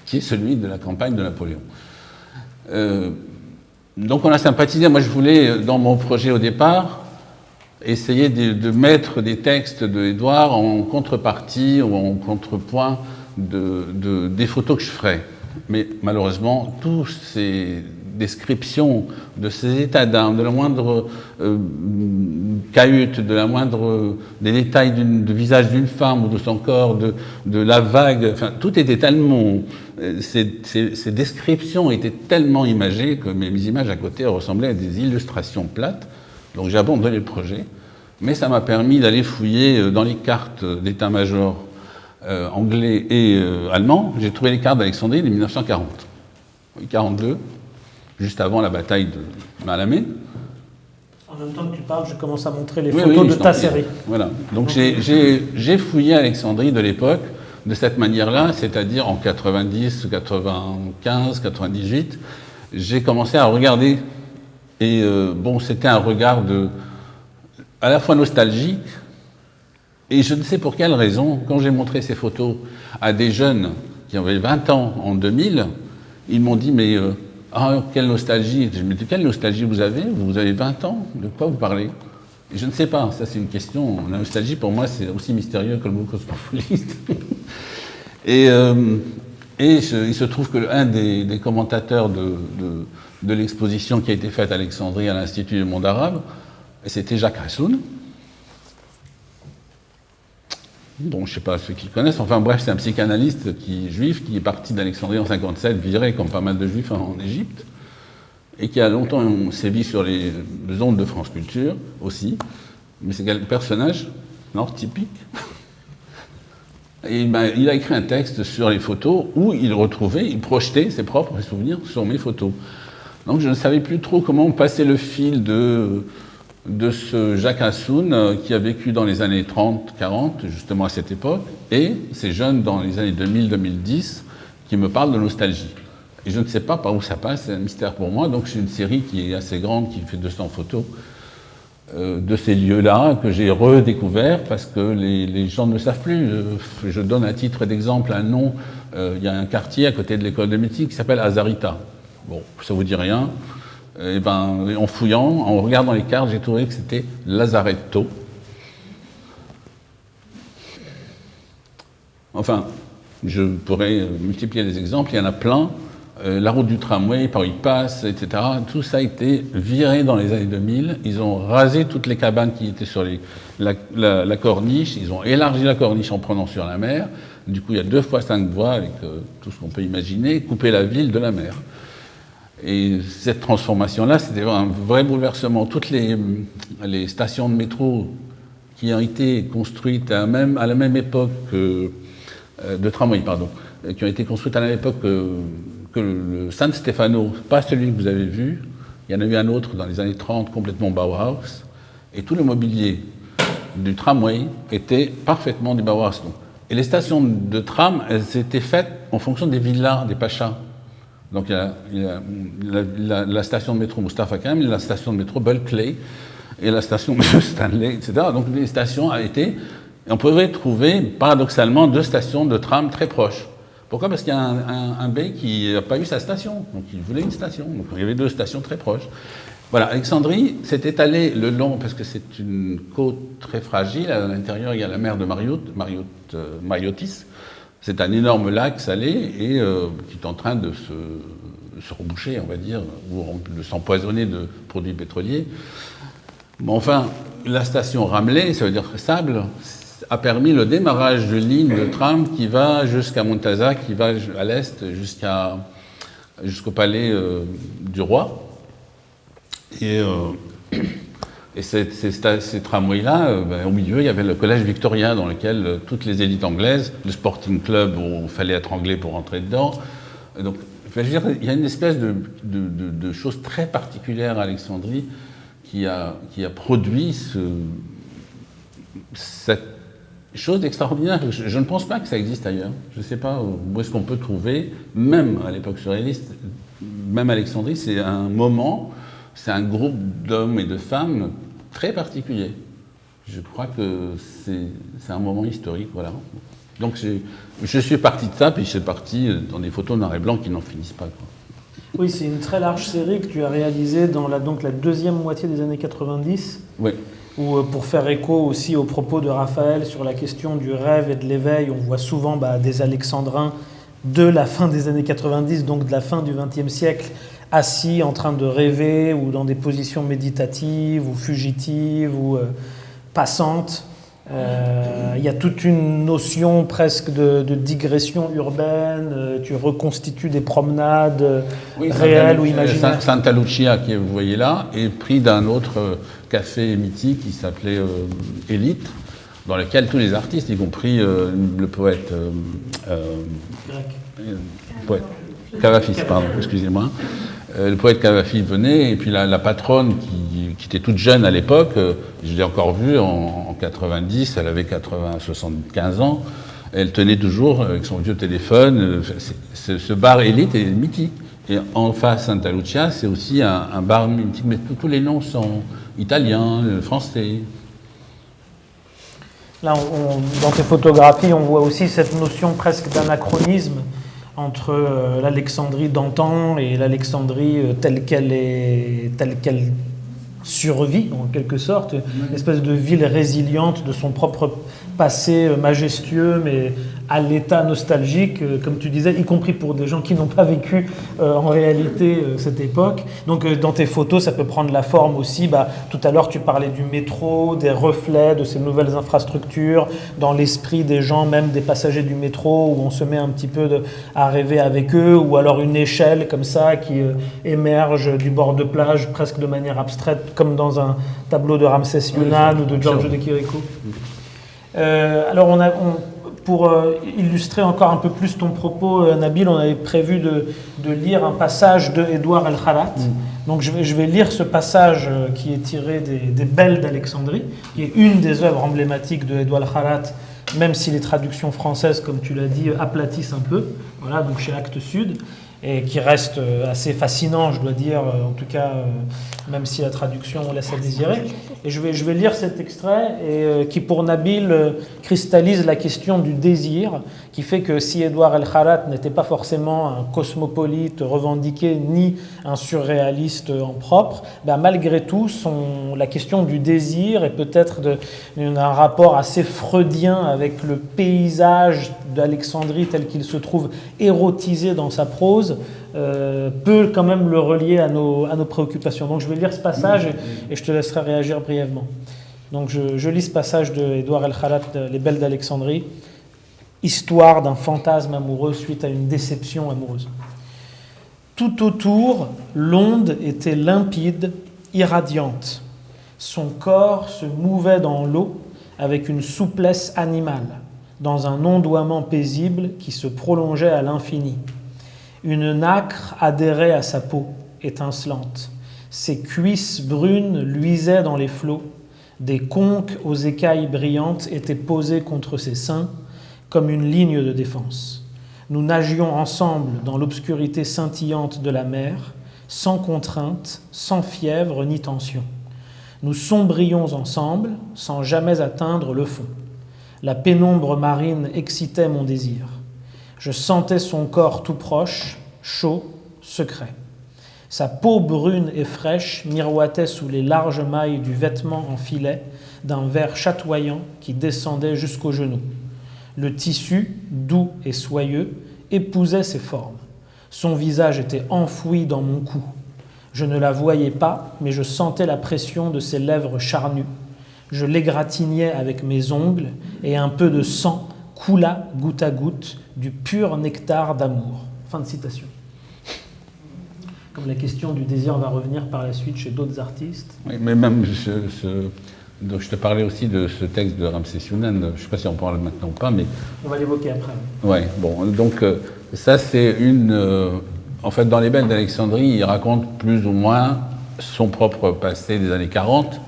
qui est celui de la campagne de Napoléon. Donc on a sympathisé. Moi, je voulais, dans mon projet au départ, essayer de mettre des textes d'Édouard en contrepartie ou en contrepoint des photos que je ferais. Mais malheureusement, toutes ces descriptions de ces états d'âme, de la moindre cahute, des détails du visage d'une femme ou de son corps, de la vague, enfin, tout était tellement... Ces descriptions étaient tellement imagées que mes images à côté ressemblaient à des illustrations plates. Donc j'ai abandonné le projet. Mais ça m'a permis d'aller fouiller dans les cartes d'état-major anglais et allemand. J'ai trouvé les cartes d'Alexandrie de 1940. 1942, juste avant la bataille de Malamé. En même temps que tu parles, je commence à montrer les photos de ta série. Voilà. Donc j'ai fouillé Alexandrie de l'époque de cette manière-là, c'est-à-dire en 90, 95, 98. J'ai commencé à regarder. Et c'était un regard à la fois nostalgique, et je ne sais pour quelle raison, quand j'ai montré ces photos à des jeunes qui avaient 20 ans en 2000, ils m'ont dit, mais quelle nostalgie. Je me dis, quelle nostalgie vous avez? Vous avez 20 ans? De quoi vous parlez? Et je ne sais pas, ça c'est une question. La nostalgie, pour moi, c'est aussi mystérieux que le mot cosmopolite. Et il se trouve que un des commentateurs de l'exposition qui a été faite à Alexandrie à l'Institut du monde arabe, c'était Jacques Hassoun. Bon, je ne sais pas ceux qui le connaissent, enfin bref, c'est un psychanalyste juif qui est parti d'Alexandrie en 1957, viré comme pas mal de juifs en Égypte, et qui a longtemps sévi sur les ondes de France Culture aussi. Mais c'est quel personnage typique. Et il a écrit un texte sur les photos où il projetait ses propres souvenirs sur mes photos. Donc je ne savais plus trop comment passer le fil de ce Jacques Hassoun qui a vécu dans les années 30-40, justement à cette époque, et ces jeunes dans les années 2000-2010 qui me parlent de nostalgie. Et je ne sais pas par où ça passe, c'est un mystère pour moi. Donc c'est une série qui est assez grande, qui fait 200 photos de ces lieux-là que j'ai redécouverts parce que les gens ne le savent plus. Je donne à titre d'exemple un nom. Il y a un quartier à côté de l'école de médecine qui s'appelle Azarita. Bon, ça vous dit rien. En fouillant, en regardant les cartes, j'ai trouvé que c'était Lazaretto. Enfin, je pourrais multiplier les exemples, il y en a plein. La route du tramway, par où il passe, etc. Tout ça a été viré dans les années 2000. Ils ont rasé toutes les cabanes qui étaient sur la corniche. Ils ont élargi la corniche en prenant sur la mer. Du coup, il y a 2 fois 5 voies avec tout ce qu'on peut imaginer, couper la ville de la mer. Et cette transformation-là, c'était un vrai bouleversement. Toutes les stations de métro qui ont été construites à la même époque de tramway, pardon, qui ont été construites à la même époque que le San Stefano, pas celui que vous avez vu, il y en a eu un autre dans les années 30, complètement Bauhaus, et tout le mobilier du tramway était parfaitement du Bauhaus. Et les stations de tram, elles étaient faites en fonction des villas, des pachas. Donc il y a la station de métro Mustafa Kemal, la station de métro Bulkley, et la station de Stanley, etc. Donc les stations on pouvait trouver paradoxalement 2 stations de tram très proches. Pourquoi? Parce qu'il y a un bey qui n'a pas eu sa station, donc il voulait une station. Donc il y avait 2 stations très proches. Voilà, Alexandrie s'est étalée le long, parce que c'est une côte très fragile. À l'intérieur, il y a la mer de Mayotis. C'est un énorme lac salé et qui est en train de se reboucher, on va dire, ou de s'empoisonner de produits pétroliers. Mais enfin, la station Ramleh, ça veut dire sable, a permis le démarrage de lignes de tram qui va jusqu'à Muntaza, qui va à l'est jusqu'au palais du roi. Et ces tramways-là, au milieu, il y avait le collège victorien dans lequel toutes les élites anglaises, le sporting club où il fallait être anglais pour entrer dedans. Donc, je veux dire, il y a une espèce de chose très particulière à Alexandrie qui a produit cette chose extraordinaire. Je ne pense pas que ça existe ailleurs. Je ne sais pas où est-ce qu'on peut trouver, même à l'époque surréaliste, même Alexandrie, c'est un moment, c'est un groupe d'hommes et de femmes très particulier. Je crois que c'est un moment historique, voilà. Donc je suis parti de ça, puis je suis parti dans des photos noir et blanc qui n'en finissent pas, quoi. Oui, c'est une très large série que tu as réalisée dans la deuxième moitié des années 90. Oui. Où, pour faire écho aussi aux propos de Raphaël sur la question du rêve et de l'éveil, on voit souvent des alexandrins de la fin des années 90, donc de la fin du XXe siècle, assis en train de rêver ou dans des positions méditatives ou fugitives ou passantes. Il y a toute une notion presque de digression urbaine, tu reconstitues des promenades réelles ou imaginaires. Santa Lucia, que vous voyez là, est pris d'un autre café mythique qui s'appelait Élite, dans lequel tous les artistes, y compris le poète Cavafis, pardon, excusez-moi. Le poète Cavafis venait, et puis la patronne qui était toute jeune à l'époque, je l'ai encore vue en 90, elle avait 75 ans, elle tenait toujours avec son vieux téléphone. Ce bar Élite est mythique. Et en face Santa Lucia, c'est aussi un bar mythique, mais tous les noms sont italiens, français. Là, dans tes photographies, on voit aussi cette notion presque d'anachronisme entre l'Alexandrie d'antan et l'Alexandrie telle qu'elle survit, en quelque sorte, une espèce de ville résiliente de son propre passé majestueux, mais à l'état nostalgique, comme tu disais, y compris pour des gens qui n'ont pas vécu en réalité cette époque. Donc dans tes photos, ça peut prendre la forme aussi, tout à l'heure tu parlais du métro, des reflets de ces nouvelles infrastructures, dans l'esprit des gens, même des passagers du métro, où on se met un petit peu à rêver avec eux, ou alors une échelle comme ça qui émerge du bord de plage, presque de manière abstraite, comme dans un tableau de Ramsès Yunan ou de Giorgio de Chirico. Alors pour illustrer encore un peu plus ton propos, Nabil, on avait prévu de lire un passage de Édouard El-Khalat. Donc je vais lire ce passage qui est tiré des Belles d'Alexandrie, qui est une des œuvres emblématiques de Édouard El-Khalat, même si les traductions françaises, comme tu l'as dit, aplatissent un peu. Voilà, donc chez Actes Sud, et qui reste assez fascinant, je dois dire, en tout cas, même si la traduction laisse à désirer. Et je vais lire cet extrait qui, pour Nabil, cristallise la question du désir, qui fait que si Édouard El-Khalat n'était pas forcément un cosmopolite revendiqué, ni un surréaliste en propre, malgré tout, la question du désir et peut-être un rapport assez freudien avec le paysage d'Alexandrie tel qu'il se trouve érotisé dans sa prose, peut quand même le relier à nos préoccupations. Donc je vais lire ce passage et je te laisserai réagir brièvement. Donc je lis ce passage de Édouard El-Khalat, Les Belles d'Alexandrie, histoire d'un fantasme amoureux suite à une déception amoureuse. Tout autour, l'onde était limpide, irradiante. Son corps se mouvait dans l'eau avec une souplesse animale, dans un ondoiement paisible qui se prolongeait à l'infini. Une nacre adhérait à sa peau, étincelante. Ses cuisses brunes luisaient dans les flots. Des conques aux écailles brillantes étaient posées contre ses seins, comme une ligne de défense. Nous nagions ensemble dans l'obscurité scintillante de la mer, sans contrainte, sans fièvre ni tension. Nous sombrions ensemble, sans jamais atteindre le fond. La pénombre marine excitait mon désir. Je sentais son corps tout proche, chaud, secret. Sa peau brune et fraîche miroitait sous les larges mailles du vêtement en filet d'un vert chatoyant qui descendait jusqu'aux genoux. Le tissu, doux et soyeux, épousait ses formes. Son visage était enfoui dans mon cou. Je ne la voyais pas, mais je sentais la pression de ses lèvres charnues. Je l'égratignais avec mes ongles et un peu de sang coula goutte à goutte du pur nectar d'amour. Fin de citation. Comme la question du désir va revenir par la suite chez d'autres artistes. Oui, mais même donc je te parlais aussi de ce texte de Ramsès Yunan, je ne sais pas si on parle maintenant ou pas, mais... On va l'évoquer après. Oui, bon, donc ça c'est en fait, dans Les Belles d'Alexandrie, il raconte plus ou moins son propre passé des années 40,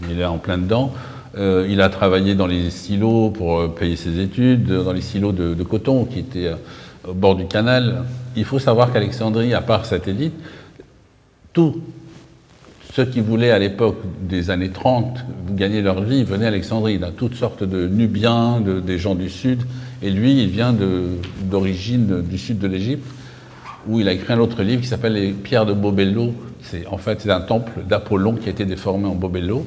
il est en plein dedans. Il a travaillé dans les silos pour payer ses études, dans les silos de coton qui étaient au bord du canal. Il faut savoir qu'Alexandrie, à part cette élite, tous ceux qui voulaient à l'époque des années 30 gagner leur vie venaient à Alexandrie. Il a toutes sortes de Nubiens, des gens du sud, et lui, il vient d'origine du sud de l'Égypte. où il a écrit un autre livre qui s'appelle Les pierres de Bobello. C'est un temple d'Apollon qui a été déformé en Bobello.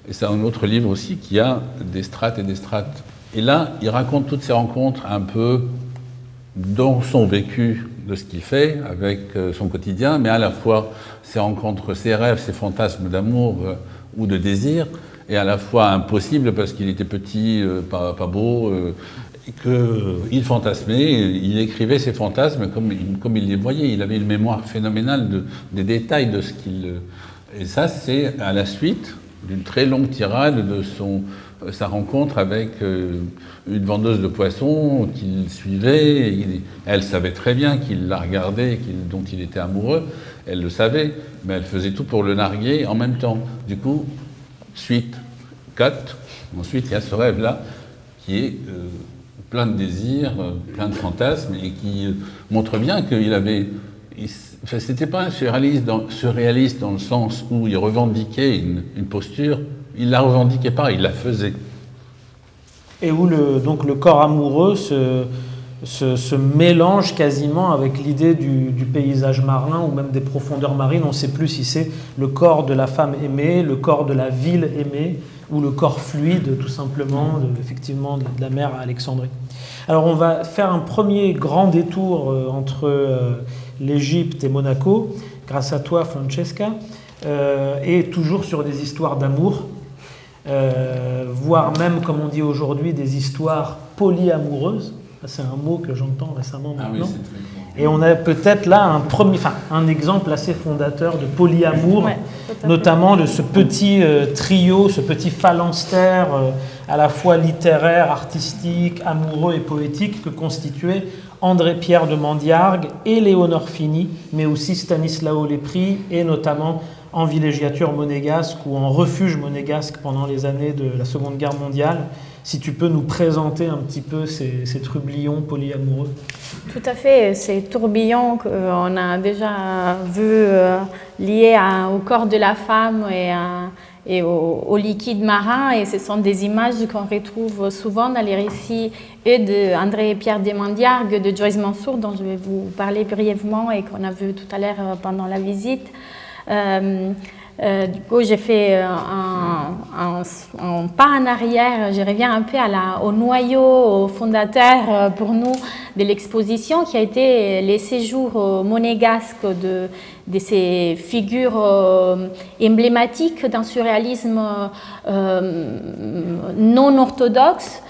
Et c'est un autre livre aussi qui a des strates et des strates. Et là, il raconte toutes ces rencontres un peu dans son vécu de ce qu'il fait avec son quotidien, mais à la fois ses rencontres, ses rêves, ses fantasmes d'amour ou de désir, et à la fois impossible parce qu'il était petit, pas beau, et qu'il fantasmait, il écrivait ses fantasmes comme il les voyait. Il avait une mémoire phénoménale des détails de ce qu'il... Et ça, c'est à la suite d'une très longue tirade de sa rencontre avec une vendeuse de poissons qu'il suivait. Elle savait très bien qu'il la regardait, dont il était amoureux. Elle le savait, mais elle faisait tout pour le narguer en même temps. Du coup, suite, cut. Ensuite, il y a ce rêve-là qui est plein de désirs, plein de fantasmes, et qui montre bien qu'il avait... C'était pas un surréaliste dans le sens où il revendiquait une posture. Il la revendiquait pas, il la faisait. Et où donc le corps amoureux se mélange quasiment avec l'idée du paysage marin ou même des profondeurs marines. On ne sait plus si c'est le corps de la femme aimée, le corps de la ville aimée ou le corps fluide tout simplement effectivement de la mer à Alexandrie. Alors on va faire un premier grand détour entre l'Égypte et Monaco, grâce à toi Francesca, et toujours sur des histoires d'amour, voire même, comme on dit aujourd'hui, des histoires polyamoureuses. C'est un mot que j'entends récemment maintenant. Ah oui, c'est très bon. Et on a peut-être là un exemple assez fondateur de polyamour, ouais, notamment de ce petit trio, ce petit phalanstère à la fois littéraire, artistique, amoureux et poétique que constituaient André-Pierre de Mandiargue et Léonore Fini, mais aussi Stanislao Lepri et notamment en villégiature monégasque ou en refuge monégasque pendant les années de la Seconde Guerre mondiale. Si tu peux nous présenter un petit peu ces tourbillons polyamoureux. Tout à fait, ces tourbillons qu'on a déjà vus liés au corps de la femme et au liquide marin, et ce sont des images qu'on retrouve souvent dans les récits et de André-Pierre de Mandiargue, de Joyce Mansour, dont je vais vous parler brièvement et qu'on a vu tout à l'heure pendant la visite. Du coup, j'ai fait un pas en arrière, je reviens un peu au noyau, au fondateur pour nous de l'exposition, qui a été les séjours monégasques de ces figures emblématiques d'un surréalisme non orthodoxe,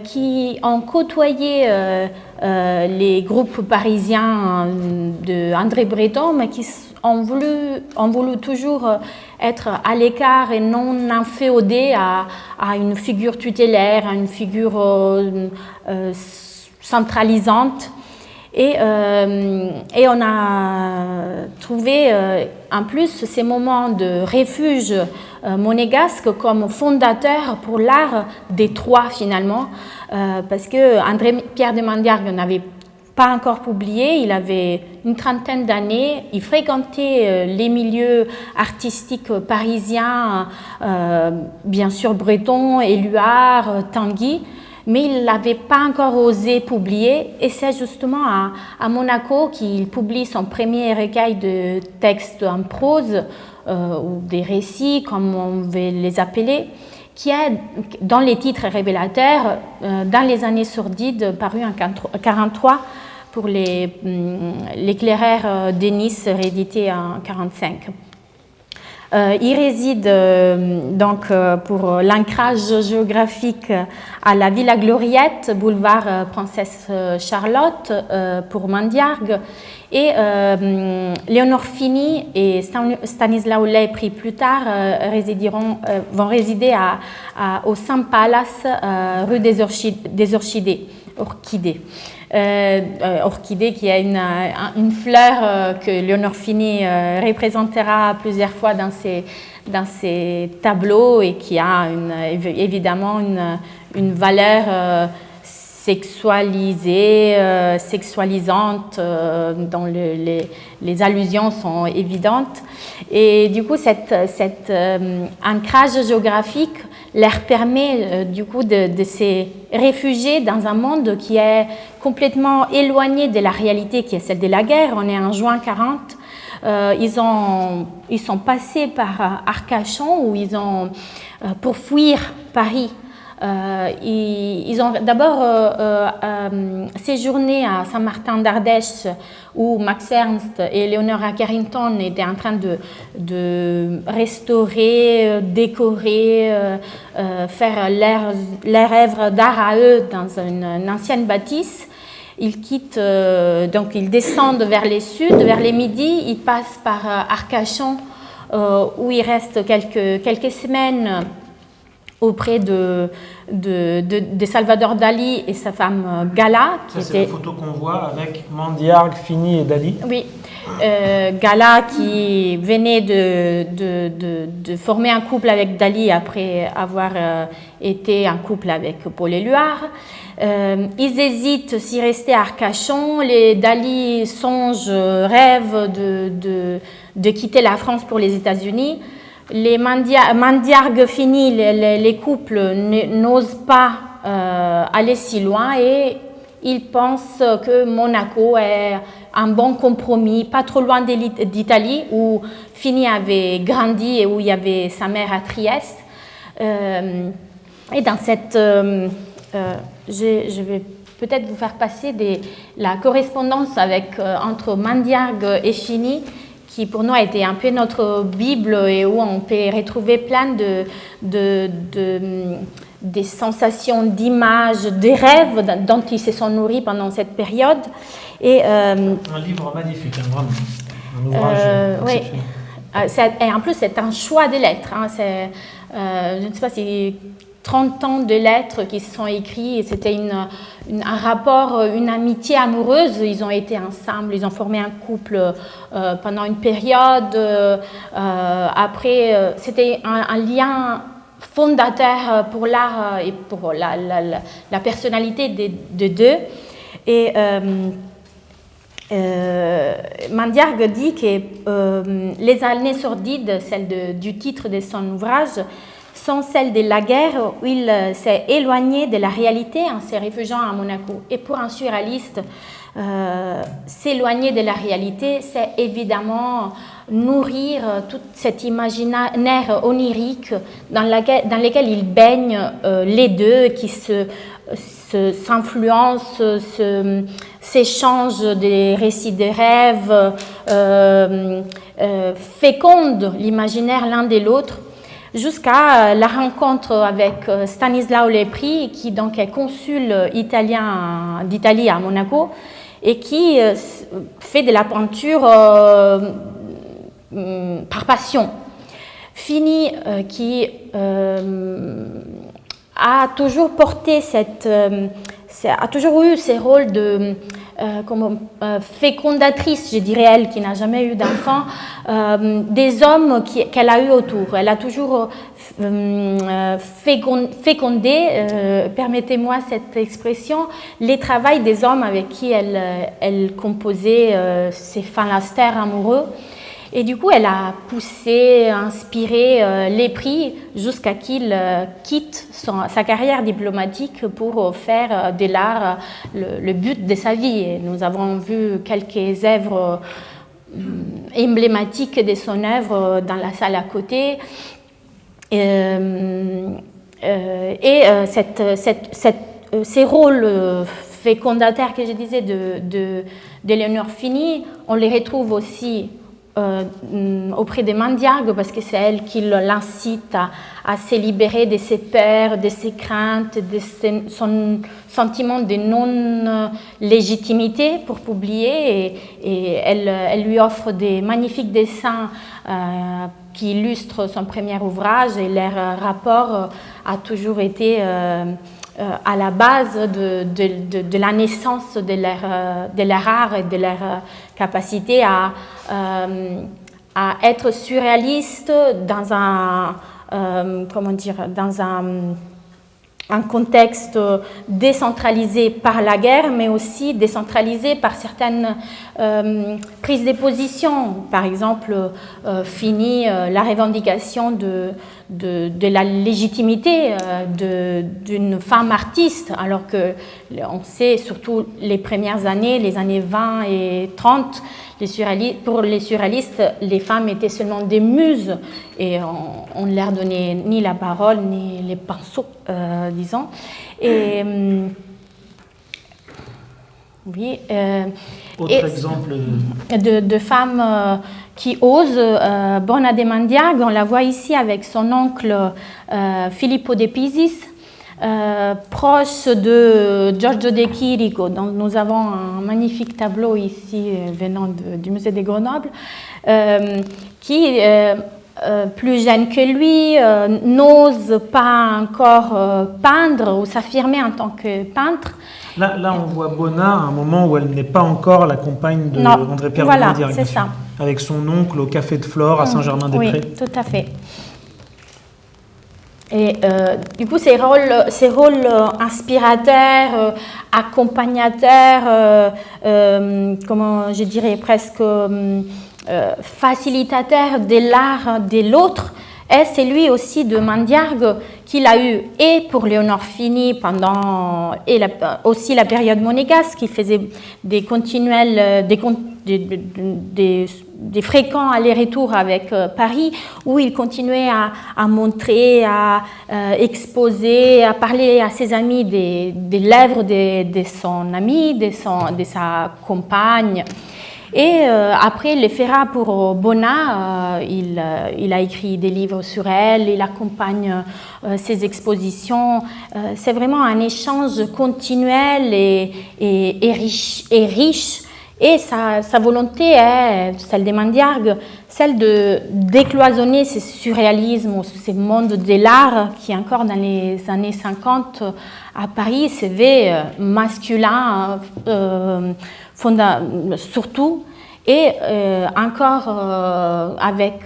qui ont côtoyé les groupes parisiens de André Breton, mais qui ont voulu toujours être à l'écart et non inféodés à une figure tutélaire, à une figure centralisante. Et on a trouvé en plus ces moments de refuge monégasque comme fondateur pour l'art des trois finalement, parce que André-Pierre de Mandiargue n'avait pas encore publié, il avait une trentaine d'années, il fréquentait les milieux artistiques parisiens, bien sûr Breton, Éluard, Tanguy, mais il n'avait pas encore osé publier, et c'est justement à Monaco qu'il publie son premier recueil de textes en prose, ou des récits, comme on veut les appeler, qui est dans les titres révélateurs, dans les années sordides, paru en 1943 pour l'éclaireur de Nice, réédité en 1945. Il réside donc pour l'ancrage géographique à la Villa Gloriette, boulevard Princesse Charlotte pour Mandiargue, et Léonore Fini et Stanislao Lepri plus tard vont résider au Saint Palace, rue des Orchidées. Orchidée qui est une fleur que Léonore Fini représentera plusieurs fois dans ses tableaux, et qui a évidemment une valeur sexualisée, sexualisante, dont les allusions sont évidentes. Et du coup, cet ancrage géographique leur permet du coup de se réfugier dans un monde qui est complètement éloigné de la réalité qui est celle de la guerre. On est en juin 40. Ils sont passés par Arcachon où pour fuir Paris. Ils ont d'abord séjourné à Saint-Martin d'Ardèche où Max Ernst et Leonora Carrington étaient en train de restaurer, décorer, faire leur œuvre d'art à eux dans une ancienne bâtisse. Ils quittent, donc ils descendent vers les sud, vers les midi, ils passent par Arcachon où ils restent quelques semaines auprès de Salvador Dali et sa femme Gala. C'est la photo qu'on voit avec Mandiargue, Fini et Dali. Oui, Gala qui venait de former un couple avec Dali après avoir été en couple avec Paul Éluard. Ils hésitent s'y rester à Arcachon. Les Dali songent, rêvent de quitter la France pour les États-Unis. Les Mandiargue Fini, les couples n'osent pas aller si loin et ils pensent que Monaco est un bon compromis, pas trop loin d'Italie où Fini avait grandi et où il y avait sa mère à Trieste. Et dans cette... je vais peut-être vous faire passer la correspondance entre Mandiargue et Fini, qui pour nous a été un peu notre Bible et où on peut retrouver plein des sensations, d'images, des rêves dont ils se sont nourris pendant cette période. Et, un livre magnifique, vraiment. Un ouvrage oui. Et en plus, c'est un choix de lettres. Hein. Je ne sais pas si 30 ans de lettres qui se sont écrites. C'était un rapport, une amitié amoureuse. Ils ont été ensemble, ils ont formé un couple pendant une période. Après, c'était un lien fondateur pour l'art et pour la personnalité de deux. Et Mandiargue dit que les années sordides, celles du titre de son ouvrage, sont celles de la guerre où il s'est éloigné de la réalité en se réfugiant à Monaco. Et pour un surréaliste, s'éloigner de la réalité, c'est évidemment nourrir tout cet imaginaire onirique dans lequel il baigne les deux, qui s'influencent, s'échangent des récits de rêves, fécondent l'imaginaire l'un de l'autre, jusqu'à la rencontre avec Stanislao Lepri, qui donc est consul italien d'Italie à Monaco et qui fait de la peinture par passion. Fini, qui a toujours porté a toujours eu ces rôles de fécondatrice, je dirais, elle qui n'a jamais eu d'enfant, des hommes qu'elle a eu autour. Elle a toujours fécondé, permettez-moi cette expression, les travails des hommes avec qui elle composait ses phalanstres amoureux. Et du coup, elle a poussé, inspiré Lepri jusqu'à qu'il quitte sa carrière diplomatique pour faire de l'art le but de sa vie. Et nous avons vu quelques œuvres emblématiques de son œuvre dans la salle à côté. Ces rôles fécondateurs que je disais de Léonore Fini, on les retrouve aussi auprès de Mandiargue, parce que c'est elle qui l'incite à se libérer de ses peurs, de ses craintes, de son sentiment de non-légitimité pour publier. Et elle lui offre des magnifiques dessins qui illustrent son premier ouvrage, et leur rapport a toujours été à la base de la naissance de leur art et de leur capacité à être surréaliste dans un contexte décentralisé par la guerre, mais aussi décentralisé par certaines prises de position. Par exemple, fini la revendication de la légitimité d'une femme artiste, alors que on sait, surtout les premières années, les années 20 et 30, pour les surréalistes, les femmes étaient seulement des muses et on ne leur donnait ni la parole ni les pinceaux, disons. Et oui. Autre exemple de femmes qui osent. Bona de Mandiargue, on la voit ici avec son oncle Filippo de Pisis, proche de Giorgio de Chirico, dont nous avons un magnifique tableau ici venant du musée de Grenoble, qui, plus jeune que lui, n'ose pas encore peindre ou s'affirmer en tant que peintre. Là, on voit Bona à un moment où elle n'est pas encore la compagne de André-Pierre de Mandiargue, c'est ça. avec son oncle au Café de Flore à Saint-Germain-des-Prés. Oui, tout à fait. Et du coup, ces rôles inspirateurs, accompagnateurs, comment je dirais presque facilitateurs de l'art de l'autre, est celui aussi de Mandiargue qu'il a eu et pour Léonore Fini pendant aussi la période monégasque, qui faisait des continuels, des fréquents allers-retours avec Paris, où il continuait à montrer, à exposer, à parler à ses amis des lèvres de son ami, de sa compagne. Et après les Ferrat pour Bona, il a écrit des livres sur elle, il accompagne ses expositions. C'est vraiment un échange continuel et riche. Et sa volonté est, celle de Mandiargue, celle de décloisonner ce surréalisme, ce monde de l'art qui, encore dans les années 50 à Paris, se veut masculin, surtout, et encore avec...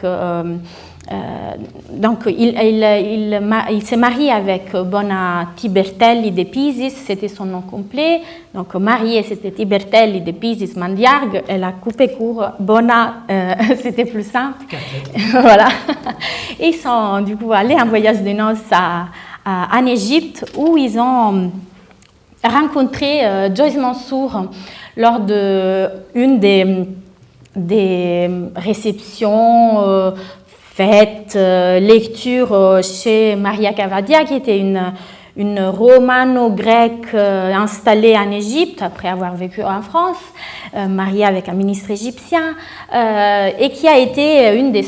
donc, il s'est marié avec Bona Tibertelli de Pisis, c'était son nom complet. Donc, marié, c'était Tibertelli de Pisis Mandiargue. Elle a coupé court. Bona, c'était plus simple. Voilà. Ils sont du coup allés en voyage de noces en Égypte, où ils ont rencontré Joyce Mansour lors d'une des réceptions, fêtes, lectures chez Maria Cavadia, qui était une romano-grecque installée en Égypte après avoir vécu en France, mariée avec un ministre égyptien, et qui a été un des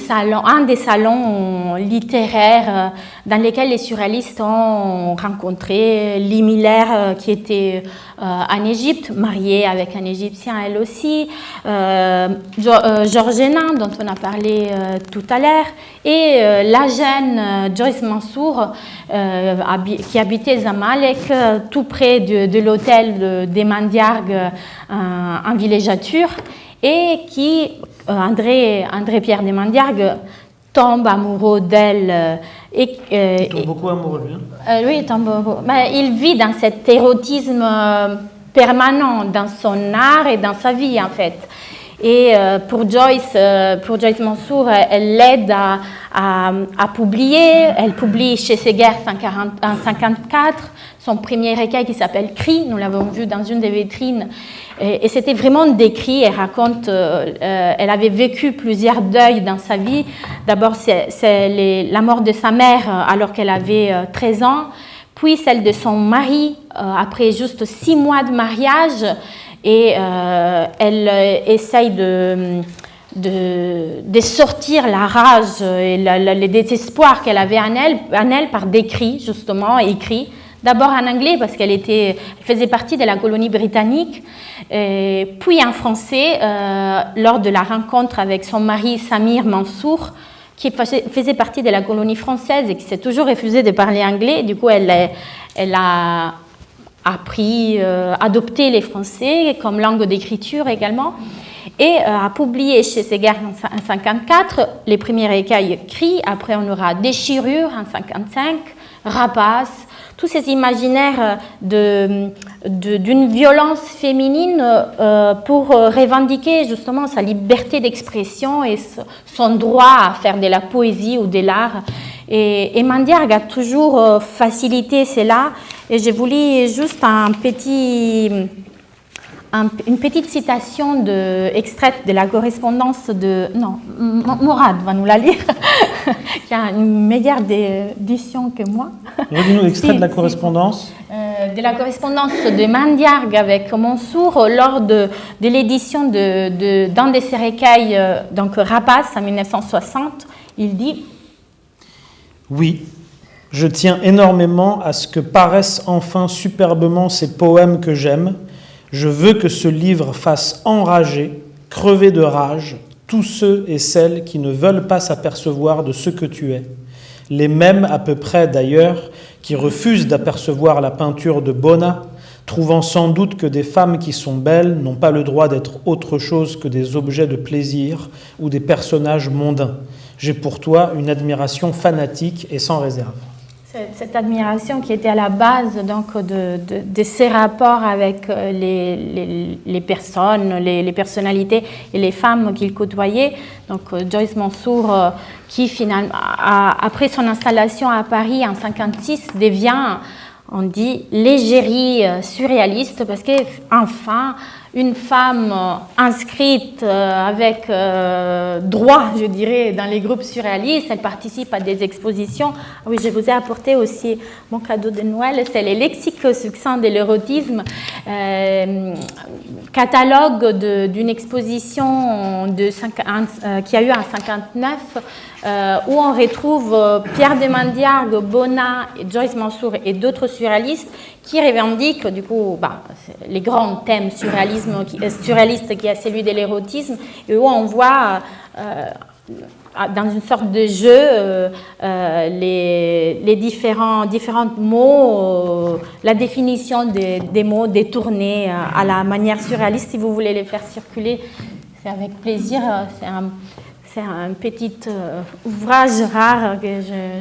salons littéraires dans lesquels les surréalistes ont rencontré Lee Miller, qui était en Égypte, mariée avec un Égyptien elle aussi, Georges Hénin, dont on a parlé tout à l'heure, et la jeune Joyce Mansour, qui habitait Zamalek, tout près de l'hôtel des Mandiargue, en villégiature, et qui, André-Pierre de Mandiargue, tombe amoureux d'elle. Il tombe beaucoup amoureux, lui. Oui, il tombe beaucoup. Mais il vit dans cet érotisme permanent dans son art et dans sa vie, en fait. Et pour Joyce Mansour, elle l'aide à publier. Elle publie chez Séguer en 1954 son premier recueil qui s'appelle Cris. Nous l'avons vu dans une des vitrines. Et c'était vraiment des cris. Elle raconte, elle avait vécu plusieurs deuils dans sa vie. D'abord, c'est la mort de sa mère alors qu'elle avait 13 ans. Puis celle de son mari après juste 6 mois de mariage. Et elle essaye de sortir la rage et le désespoir qu'elle avait en elle par des cris, justement, écrits. D'abord en anglais, parce qu'elle faisait partie de la colonie britannique, puis en français, lors de la rencontre avec son mari Samir Mansour, qui faisait partie de la colonie française et qui s'est toujours refusé de parler anglais. Du coup, elle a adopté les français comme langue d'écriture également, et a publié chez Séguer en 1954 les premiers recueils Cris. Après, on aura Déchirure en 1955, Rapace. tous ces imaginaires d'une violence féminine pour revendiquer justement sa liberté d'expression et son droit à faire de la poésie ou de l'art. Et Mandiargue a toujours facilité cela. Et je vous lis juste une petite citation extraite de la correspondance de... Non, Mourad va nous la lire, qui a une meilleure édition que moi. Redis-nous l'extrait de la correspondance. De la correspondance de Mandiargue avec Mansour lors de l'édition d'un de ses recueils, donc Rapace, en 1960. Il dit... Oui, je tiens énormément à ce que paraissent enfin superbement ces poèmes que j'aime. Je veux que ce livre fasse enrager, crever de rage, tous ceux et celles qui ne veulent pas s'apercevoir de ce que tu es. Les mêmes à peu près d'ailleurs qui refusent d'apercevoir la peinture de Bonnat, trouvant sans doute que des femmes qui sont belles n'ont pas le droit d'être autre chose que des objets de plaisir ou des personnages mondains. J'ai pour toi une admiration fanatique et sans réserve. Cette admiration qui était à la base donc, de ses rapports avec les personnes, les personnalités et les femmes qu'il côtoyait. Donc Joyce Mansour, qui finalement, après son installation à Paris en 1956, devient, on dit, l'égérie surréaliste parce qu'enfin, une femme inscrite avec droit, je dirais, dans les groupes surréalistes. Elle participe à des expositions. Oui, je vous ai apporté aussi mon cadeau de Noël, c'est le lexique succinct de l'érotisme, catalogue d'une exposition qui a eu en 1959, où on retrouve Pierre de Mandiargue, Bonnat, Joyce Mansour et d'autres surréalistes qui revendiquent du coup les grands thèmes surréalistes qui est celui de l'érotisme, et où on voit dans une sorte de jeu les différents mots, la définition des mots détournés à la manière surréaliste. Si vous voulez les faire circuler, c'est avec plaisir. C'est un petit ouvrage rare que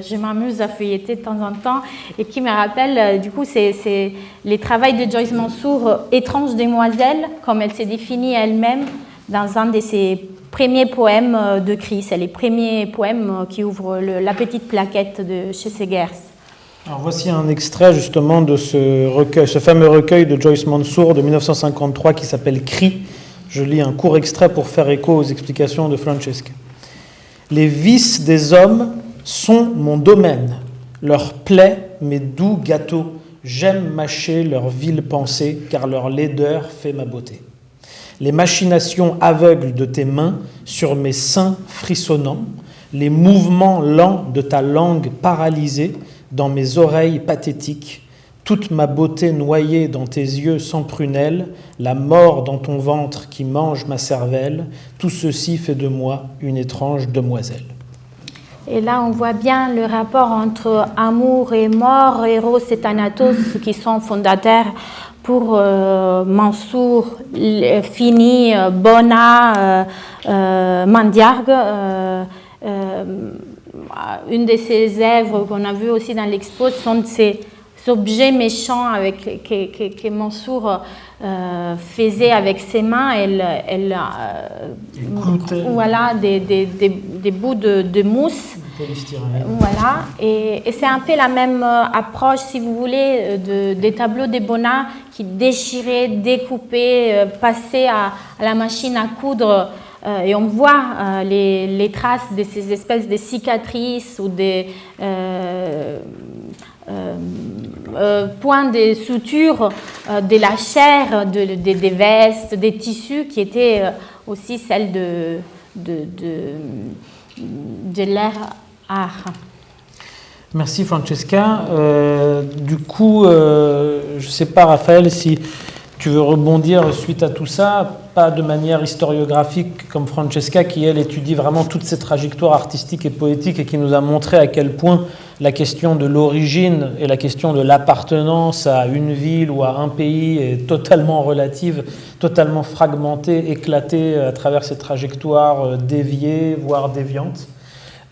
je m'amuse à feuilleter de temps en temps et qui me rappelle, du coup, c'est les travaux de Joyce Mansour, Étrange demoiselle, comme elle s'est définie elle-même dans un de ses premiers poèmes de cri. C'est les premiers poèmes qui ouvrent la petite plaquette de chez Segers. Alors voici un extrait justement de ce fameux recueil de Joyce Mansour de 1953 qui s'appelle Cri. Je lis un court extrait pour faire écho aux explications de Francesca. Les vices des hommes sont mon domaine, leurs plaies, mes doux gâteaux. J'aime mâcher leurs viles pensées, car leur laideur fait ma beauté. Les machinations aveugles de tes mains sur mes seins frissonnants, les mouvements lents de ta langue paralysée dans mes oreilles pathétiques, toute ma beauté noyée dans tes yeux sans prunelle, la mort dans ton ventre qui mange ma cervelle, tout ceci fait de moi une étrange demoiselle. Et là, on voit bien le rapport entre amour et mort, Eros et Thanatos, qui sont fondateurs pour Mansour, Fini, Bonnat, Mandiargue. Une de ses œuvres qu'on a vues aussi dans l'expo sont ces objets méchants que Mansour faisait avec ses mains. Voilà, des bouts de mousse. Voilà, et c'est un peu la même approche, si vous voulez, des tableaux de Bonnat qui déchiraient, découpaient, passaient à la machine à coudre. Et on voit les traces de ces espèces de cicatrices ou des points de suture de la chair, des vestes, des tissus qui étaient aussi celles de leur art. Merci Francesca. Du coup, je ne sais pas Raphaël si tu veux rebondir suite à tout ça, pas de manière historiographique comme Francesca qui, elle, étudie vraiment toutes ces trajectoires artistiques et poétiques et qui nous a montré à quel point la question de l'origine et la question de l'appartenance à une ville ou à un pays est totalement relative, totalement fragmentée, éclatée à travers ces trajectoires déviées, voire déviantes.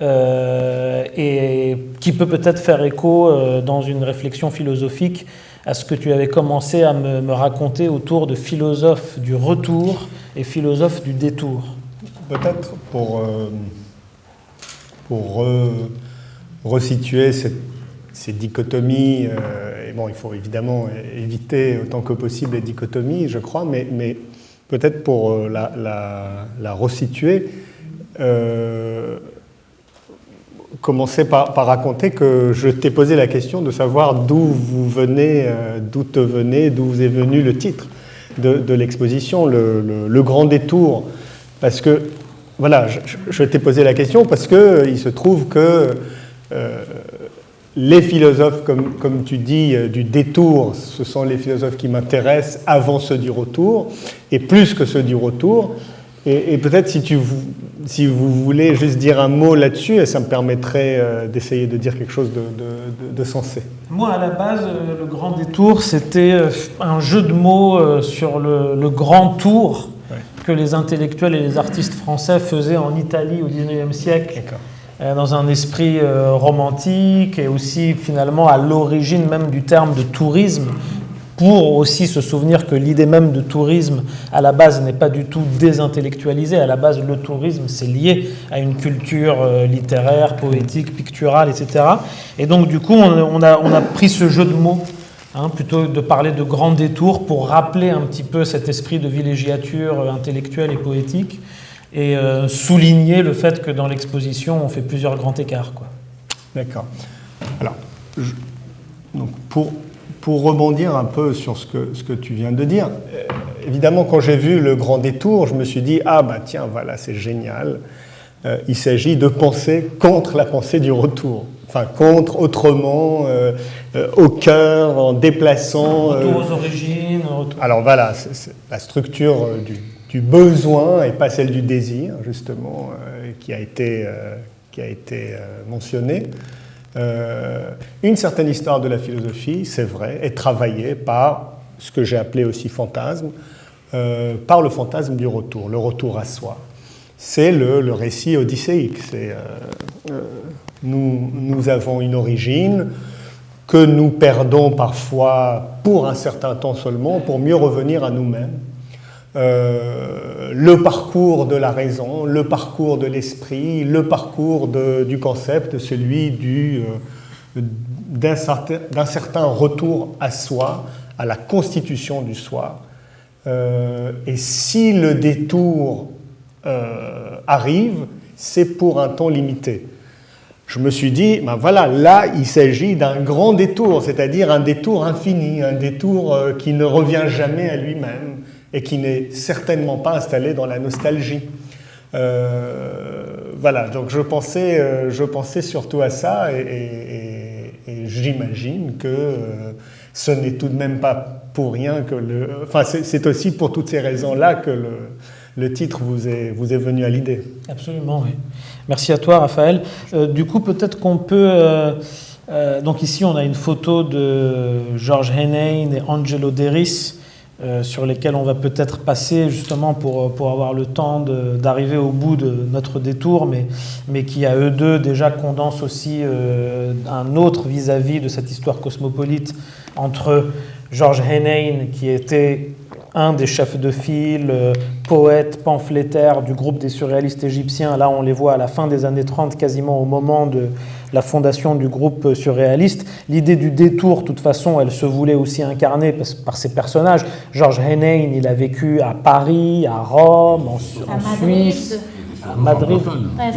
et qui peut peut-être faire écho dans une réflexion philosophique à ce que tu avais commencé à me raconter autour de philosophes du retour et philosophes du détour. Peut-être pour resituer ces dichotomies, et bon, il faut évidemment éviter autant que possible les dichotomies, je crois, mais peut-être pour la resituer, commencer par raconter que je t'ai posé la question de savoir d'où vous est venu le titre de l'exposition, le Grand Détour. Parce que, voilà, je t'ai posé la question parce qu'il se trouve que les philosophes, comme tu dis, du détour, ce sont les philosophes qui m'intéressent avant ceux du retour, et plus que ceux du retour. Et peut-être si vous voulez juste dire un mot là-dessus, ça me permettrait d'essayer de dire quelque chose de sensé. Moi, à la base, le Grand Détour, c'était un jeu de mots sur le grand tour que les intellectuels et les artistes français faisaient en Italie au XIXe siècle, dans un esprit romantique et aussi finalement à l'origine même du terme de tourisme, pour aussi se souvenir que l'idée même de tourisme, à la base, n'est pas du tout désintellectualisée. À la base, le tourisme, c'est lié à une culture littéraire, poétique, picturale, etc. Et donc, du coup, on a pris ce jeu de mots, plutôt de parler de grand détour, pour rappeler un petit peu cet esprit de villégiature intellectuelle et poétique, et souligner le fait que dans l'exposition, on fait plusieurs grands écarts, quoi. D'accord. Alors, donc pour rebondir un peu sur ce que tu viens de dire, évidemment, quand j'ai vu le Grand Détour, je me suis dit « Ah, bah tiens, voilà, c'est génial. Il s'agit de penser contre la pensée du retour. » Enfin, contre, autrement, au cœur, en déplaçant... Retour aux origines. Retour. Alors voilà, c'est la structure du besoin et pas celle du désir, justement, qui a été mentionnée. Une certaine histoire de la philosophie, c'est vrai, est travaillée par ce que j'ai appelé aussi fantasme, par le fantasme du retour, le retour à soi. C'est le récit odysséique. Nous avons une origine que nous perdons parfois pour un certain temps seulement, pour mieux revenir à nous-mêmes. Le parcours de la raison, le parcours de l'esprit, le parcours du concept, celui d'un certain retour à soi, à la constitution du soi. Et si le détour arrive, c'est pour un temps limité. Je me suis dit, ben voilà, là, il s'agit d'un grand détour, c'est-à-dire un détour infini, un détour qui ne revient jamais à lui-même, et qui n'est certainement pas installé dans la nostalgie. Voilà, donc je pensais surtout à ça, et j'imagine que ce n'est tout de même pas pour rien que enfin, c'est aussi pour toutes ces raisons-là que le titre vous est venu à l'idée. Absolument, oui. Merci à toi, Raphaël. Du coup, peut-être qu'on peut... donc ici, on a une photo de Georges Heyne et Angelo Deris, sur lesquels on va peut-être passer justement pour avoir le temps d'arriver au bout de notre détour, mais qui à eux deux déjà condensent aussi un autre vis-à-vis de cette histoire cosmopolite entre Georges Heyne, qui était un des chefs de file, poète, pamphlétaire du groupe des surréalistes égyptiens. Là, on les voit à la fin des années 30, quasiment au moment de la fondation du groupe surréaliste. L'idée du détour, de toute façon, elle se voulait aussi incarner par ces personnages. Georges Heyne, il a vécu à Paris, à Rome, en Suisse, à Madrid.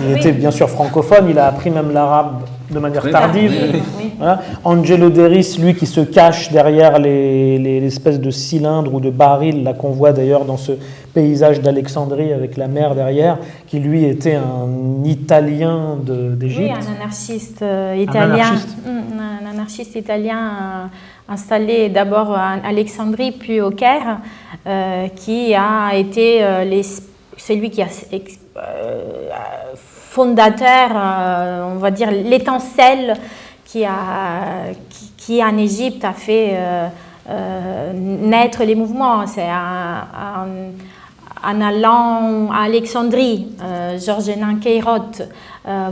Il était bien sûr francophone, il a appris même l'arabe de manière tardive. Oui. Voilà. Angelo Deris, lui qui se cache derrière l'espèce de cylindre ou de baril là qu'on voit d'ailleurs dans ce paysage d'Alexandrie avec la mer derrière, qui lui était un Italien d'Égypte. Oui, un anarchiste italien. Un anarchiste italien installé d'abord à Alexandrie puis au Caire, qui a été celui qui a fondateur, on va dire l'étincelle qui en Égypte a fait naître les mouvements. C'est en allant à Alexandrie, Georges Hénin Queiroz,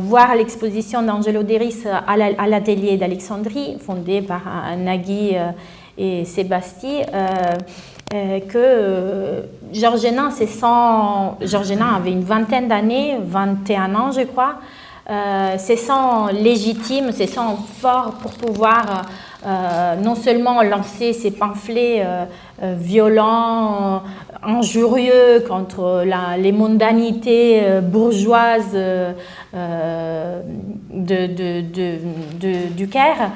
voir l'exposition d'Angelo Deris à l'atelier d'Alexandrie, fondé par Nagui et Sébastien, que Georges Hénin avait une vingtaine d'années, 21 ans je crois, se sent légitime, se sent fort pour pouvoir non seulement lancer ces pamphlets violents, injurieux contre les mondanités bourgeoises du Caire,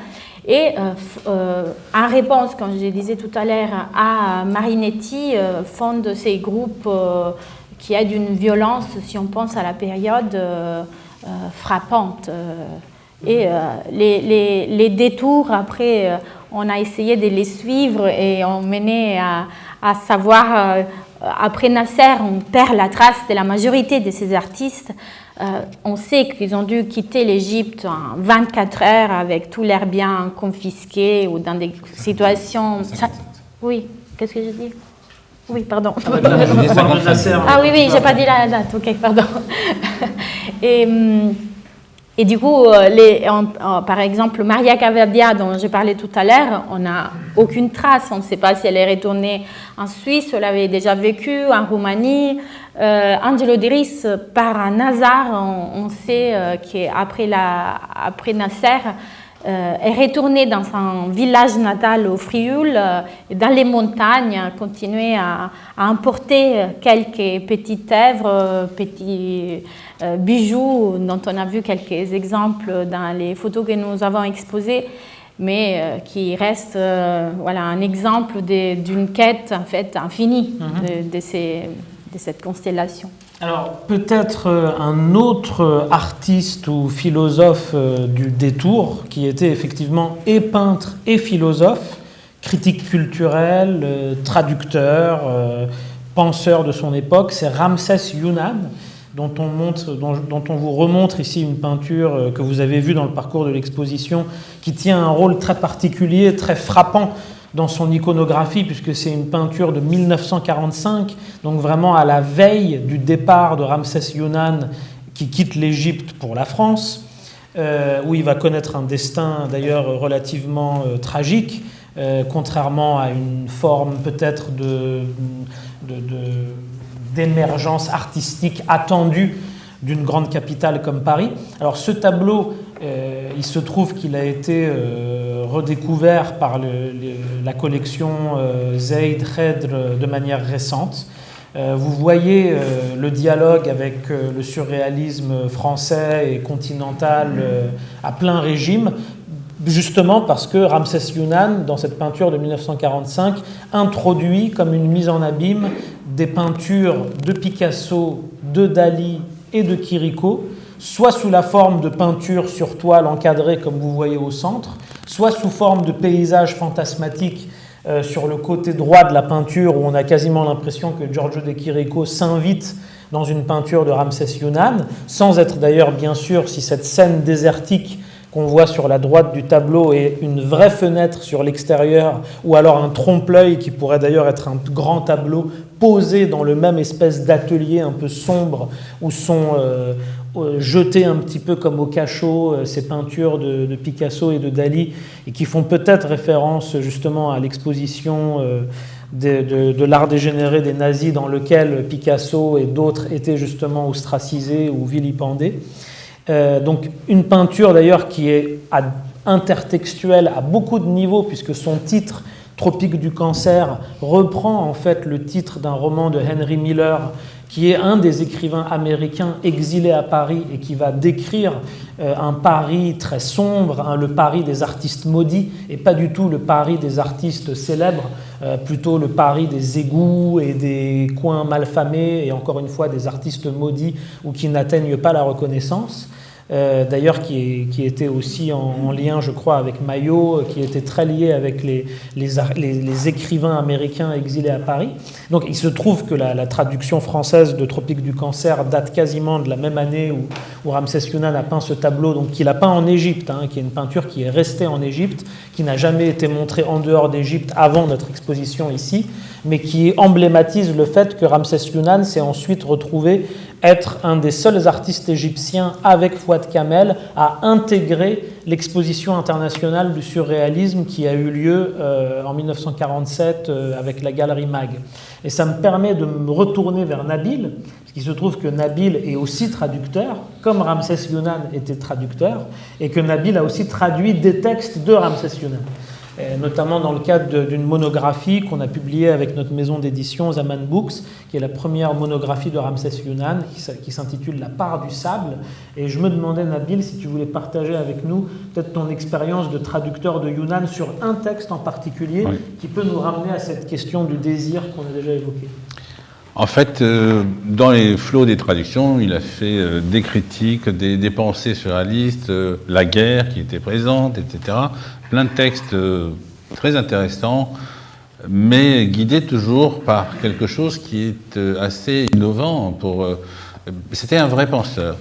et en réponse, comme je disais tout à l'heure, à Marinetti, fonde ces groupes qui a d'une violence, si on pense à la période, frappante. Et les détours, après, on a essayé de les suivre et on menait à savoir, après Nasser, on perd la trace de la majorité de ces artistes. On sait qu'ils ont dû quitter l'Égypte en 24 heures avec tous leurs biens confisqués ou dans des situations... Oui, qu'est-ce que je dis? Oui, pardon. Ah oui, j'ai pas dit la date, ok, pardon. Et du coup, par exemple, Maria Cavadia, dont je parlais tout à l'heure, on n'a aucune trace. On ne sait pas si elle est retournée en Suisse, elle avait déjà vécu en Roumanie. Angelo Deris, par un hasard, on sait qu'après Nasser, est retourné dans son village natal au Frioul, dans les montagnes, continuer à importer quelques petites œuvres, petits bijoux dont on a vu quelques exemples dans les photos que nous avons exposées, mais qui restent un exemple d'une quête en fait infinie de cette constellation. Alors, peut-être un autre artiste ou philosophe du détour, qui était effectivement et peintre et philosophe, critique culturel, traducteur, penseur de son époque, c'est Ramsès Younan, dont on vous remontre ici une peinture que vous avez vue dans le parcours de l'exposition, qui tient un rôle très particulier, très frappant dans son iconographie, puisque c'est une peinture de 1945, donc vraiment à la veille du départ de Ramsès Younan, qui quitte l'Égypte pour la France, où il va connaître un destin d'ailleurs relativement tragique, contrairement à une forme peut-être d'émergence artistique attendue d'une grande capitale comme Paris. Alors ce tableau, il se trouve qu'il a été redécouvert par la collection Zeid Khedr de manière récente. Vous voyez le dialogue avec le surréalisme français et continental à plein régime, justement parce que Ramsès Younan, dans cette peinture de 1945, introduit comme une mise en abîme des peintures de Picasso, de Dali et de Chirico, soit sous la forme de peinture sur toile encadrée comme vous voyez au centre, soit sous forme de paysages fantasmatiques sur le côté droit de la peinture, où on a quasiment l'impression que Giorgio de Chirico s'invite dans une peinture de Ramsès Younan, sans être d'ailleurs bien sûr si cette scène désertique qu'on voit sur la droite du tableau est une vraie fenêtre sur l'extérieur, ou alors un trompe-l'œil qui pourrait d'ailleurs être un grand tableau posé dans le même espèce d'atelier un peu sombre, où sont jetées un petit peu comme au cachot ces peintures de Picasso et de Dali, et qui font peut-être référence justement à l'exposition de l'art dégénéré des nazis, dans lequel Picasso et d'autres étaient justement ostracisés ou vilipendés. Donc une peinture d'ailleurs qui est intertextuelle à beaucoup de niveaux, puisque son titre, Tropique du cancer, reprend en fait le titre d'un roman de Henry Miller, qui est un des écrivains américains exilés à Paris et qui va décrire un Paris très sombre, le Paris des artistes maudits, et pas du tout le Paris des artistes célèbres, plutôt le Paris des égouts et des coins malfamés, et encore une fois des artistes maudits ou qui n'atteignent pas la reconnaissance. d'ailleurs qui était aussi en lien, je crois, avec Maillot, qui était très lié avec les écrivains américains exilés à Paris. Donc il se trouve que la traduction française de Tropique du Cancer date quasiment de la même année où Ramsès Younan a peint ce tableau, donc qu'il a peint en Égypte, qui est une peinture qui est restée en Égypte, qui n'a jamais été montrée en dehors d'Égypte avant notre exposition ici, mais qui emblématise le fait que Ramsès Younan s'est ensuite retrouvé être un des seuls artistes égyptiens avec Fouad Kamel à intégrer l'exposition internationale du surréalisme qui a eu lieu en 1947 avec la galerie Mag. Et ça me permet de me retourner vers Nabil, parce qu'il se trouve que Nabil est aussi traducteur, comme Ramsès Younan était traducteur, et que Nabil a aussi traduit des textes de Ramsès Younan. Notamment dans le cadre d'une monographie qu'on a publiée avec notre maison d'édition Zaman Books, qui est la première monographie de Ramsès Younan, qui s'intitule La part du sable. Et je me demandais, Nabil, si tu voulais partager avec nous peut-être ton expérience de traducteur de Younan sur un texte en particulier, oui, qui peut nous ramener à cette question du désir qu'on a déjà évoquée. En fait, dans les flots des traductions, il a fait des critiques, des pensées surréalistes, la guerre qui était présente, etc. Plein de textes très intéressants, mais guidés toujours par quelque chose qui est assez innovant. C'était un vrai penseur.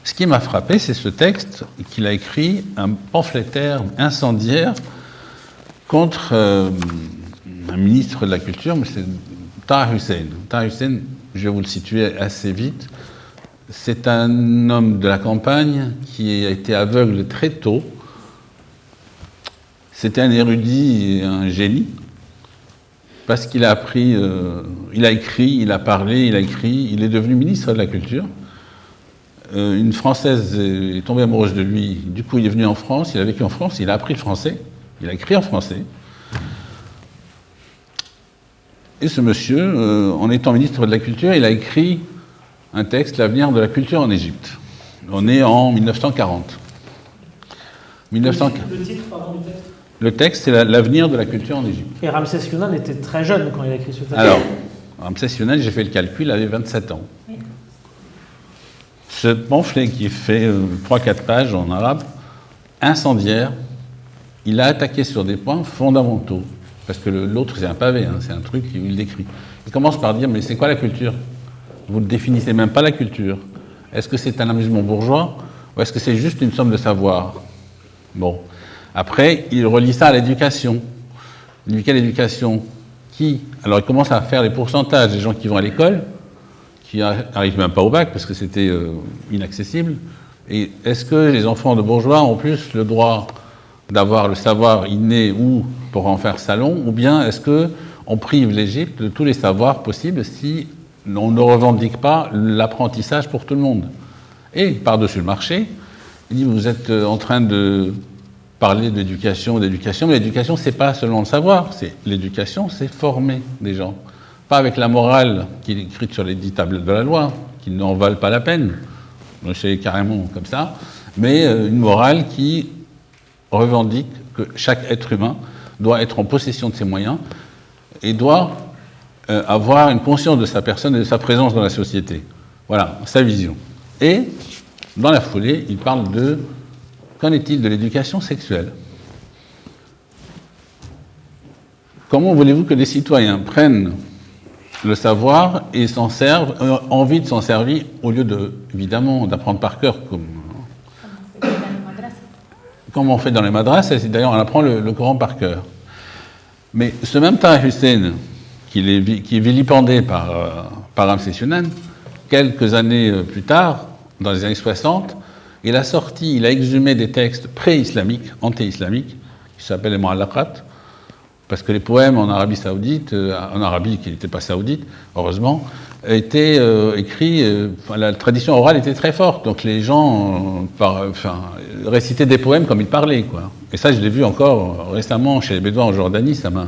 Ce qui m'a frappé, c'est ce texte qu'il a écrit, un pamphlétaire incendiaire contre un ministre de la Culture, mais c'est Taha Hussein. Taha Hussein, je vais vous le situer assez vite, c'est un homme de la campagne qui a été aveugle très tôt. C'était un érudit et un génie, parce qu'il a appris, il a écrit, il a parlé, il a écrit, il est devenu ministre de la Culture. Une Française est tombée amoureuse de lui, du coup il est venu en France, il a vécu en France, il a appris le français, il a écrit en français. Et ce monsieur, en étant ministre de la Culture, il a écrit un texte, L'avenir de la culture en Égypte. On est en 1940. Le titre, pardon, du texte ? Le texte, c'est L'avenir de la culture en Égypte. Et Ramsès Younan était très jeune quand il a écrit ce texte. Alors, Ramsès Younan, j'ai fait le calcul, il avait 27 ans. Oui. Ce pamphlet qui fait 3-4 pages en arabe, incendiaire, il a attaqué sur des points fondamentaux. Parce que l'autre, c'est un pavé, c'est un truc où il décrit. Il commence par dire, mais c'est quoi la culture ? Vous ne définissez même pas la culture. Est-ce que c'est un amusement bourgeois ou est-ce que c'est juste une somme de savoir ? Bon. Après, il relie ça à l'éducation. Quelle éducation ? Qui ? Alors, il commence à faire les pourcentages des gens qui vont à l'école, qui n'arrivent même pas au bac, parce que c'était inaccessible. Et est-ce que les enfants de bourgeois ont plus le droit d'avoir le savoir inné ou pour en faire salon, ou bien est-ce qu'on prive l'Égypte de tous les savoirs possibles si on ne revendique pas l'apprentissage pour tout le monde ? Et par-dessus le marché, il dit, vous êtes en train de parler d'éducation, mais l'éducation, c'est pas seulement le savoir, l'éducation, c'est former des gens. Pas avec la morale qui est écrite sur les 10 tablettes de la loi, qui n'en valent pas la peine, c'est carrément comme ça, mais une morale qui revendique que chaque être humain doit être en possession de ses moyens et doit avoir une conscience de sa personne et de sa présence dans la société. Voilà, sa vision. Et, dans la foulée, il parle de qu'en est-il de l'éducation sexuelle ? Comment voulez-vous que les citoyens prennent le savoir et s'en servent, envie de s'en servir, au lieu évidemment, d'apprendre par cœur comme on fait dans les madrasses, d'ailleurs on apprend le Coran par cœur. Mais ce même Taha Hussein, qui est vilipendé par Ramsès Younan, quelques années plus tard, dans les années 60, il a exhumé des textes pré-islamiques, anti-islamiques, qui s'appellent les Mu'allaqat, parce que les poèmes en Arabie saoudite, en Arabie qui n'était pas saoudite, heureusement, étaient écrits, la tradition orale était très forte, donc les gens récitaient des poèmes comme ils parlaient, quoi. Et ça, je l'ai vu encore récemment chez les Bédouins en Jordanie, ça m'a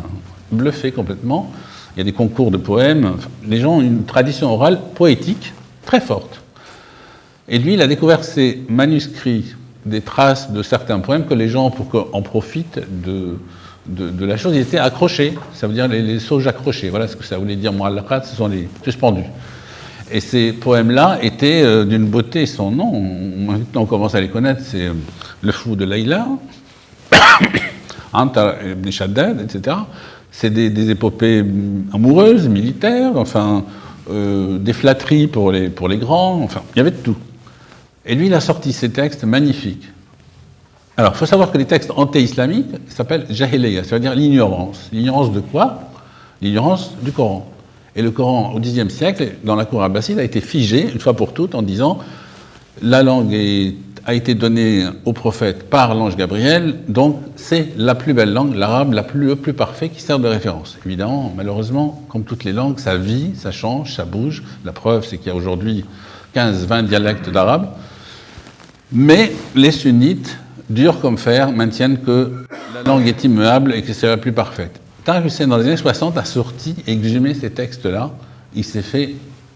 bluffé complètement. Il y a des concours de poèmes, les gens ont une tradition orale poétique très forte. Et lui, il a découvert ces manuscrits, des traces de certains poèmes que les gens, pour qu'en profitent de la chose, ils étaient accrochés, ça veut dire les sauges accrochés, voilà ce que ça voulait dire, mu'allaqat, ce sont les suspendus. Et ces poèmes-là étaient d'une beauté sans nom. Maintenant, on commence à les connaître. C'est Le Fou de Layla, Anta ibn Shaddad, etc. C'est des épopées amoureuses, militaires, enfin, des flatteries pour les grands, enfin, il y avait de tout. Et lui, il a sorti ces textes magnifiques. Alors, il faut savoir que les textes anté-islamiques s'appellent Jahiliya, c'est-à-dire l'ignorance. L'ignorance de quoi? L'ignorance du Coran. Et le Coran, au Xe siècle, dans la cour abbasside, a été figé, une fois pour toutes, en disant la langue a été donnée au prophète par l'ange Gabriel, donc c'est la plus belle langue, l'arabe, le plus parfait, qui sert de référence. Évidemment, malheureusement, comme toutes les langues, ça vit, ça change, ça bouge. La preuve, c'est qu'il y a aujourd'hui 15-20 dialectes d'arabe. Mais les sunnites, durs comme fer, maintiennent que la langue est immuable et que c'est la plus parfaite. Tariq Hussein, dans les années 60, a sorti, exhumé ces textes-là.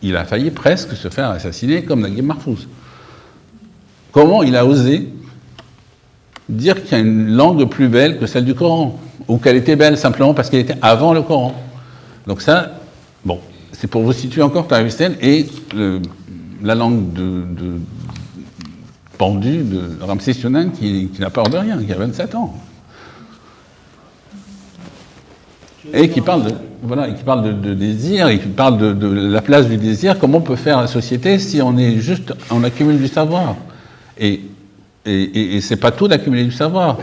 Il a failli presque se faire assassiner comme Naguib Mahfouz. Comment il a osé dire qu'il y a une langue plus belle que celle du Coran, ou qu'elle était belle simplement parce qu'elle était avant le Coran? Donc ça, bon, c'est pour vous situer encore Tariq Hussein et la langue de pendu de Ramsès Yonan qui n'a peur de rien, qui a 27 ans. Et qui parle de désir, et qui parle de la place du désir, comment on peut faire la société si on accumule du savoir. Et c'est pas tout d'accumuler du savoir.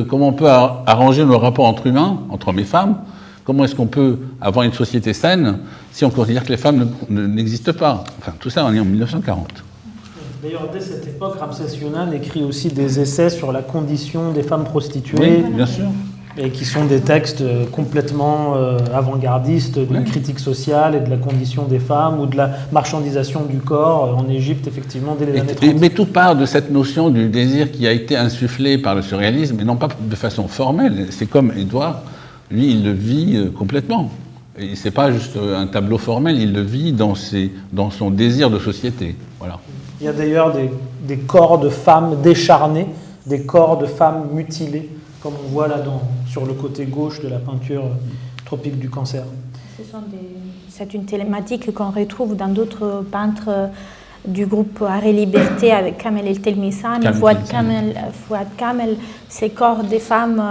Comment on peut arranger nos rapports entre humains, entre hommes et femmes? Comment est-ce qu'on peut avoir une société saine si on considère que les femmes n'existent pas? Enfin, tout ça, on est en 1940. D'ailleurs, dès cette époque, Ramsès Yonan écrit aussi des essais sur la condition des femmes prostituées. Oui, bien sûr. Et qui sont des textes complètement avant-gardistes d'une critique sociale et de la condition des femmes ou de la marchandisation du corps en Égypte, effectivement, dès les années 30. Mais tout part de cette notion du désir qui a été insufflée par le surréalisme, et non pas de façon formelle. C'est comme Édouard, lui, il le vit complètement. Et c'est pas juste un tableau formel, il le vit dans son désir de société. Voilà. Il y a d'ailleurs des corps de femmes décharnées, des corps de femmes mutilées, comme on voit là sur le côté gauche de la peinture Tropique du Cancer. C'est une thématique qu'on retrouve dans d'autres peintres du groupe Art et Liberté avec Kamel El Telmisani, Fouad Kamel, ces corps des femmes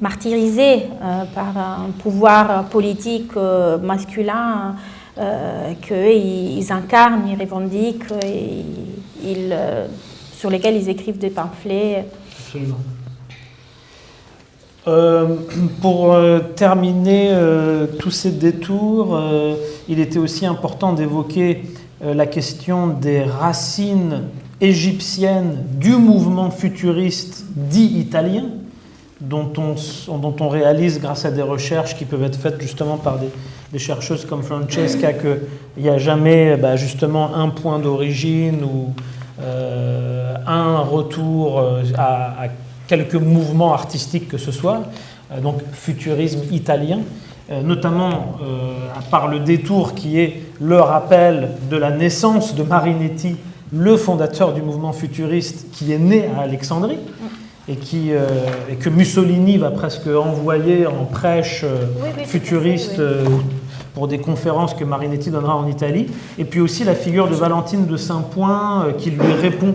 martyrisées par un pouvoir politique masculin qu'ils incarnent, ils revendiquent, sur lesquels ils écrivent des pamphlets. Absolument. Pour terminer tous ces détours, il était aussi important d'évoquer la question des racines égyptiennes du mouvement futuriste dit italien, dont on réalise grâce à des recherches qui peuvent être faites justement par des chercheuses comme Francesca qu'il n'y a jamais justement un point d'origine ou un retour à quelques mouvements artistiques que ce soit, donc futurisme italien, notamment par le détour qui est le rappel de la naissance de Marinetti, le fondateur du mouvement futuriste qui est né à Alexandrie et que Mussolini va presque envoyer en prêche futuriste pour des conférences que Marinetti donnera en Italie, et puis aussi la figure de Valentine de Saint-Point qui lui répond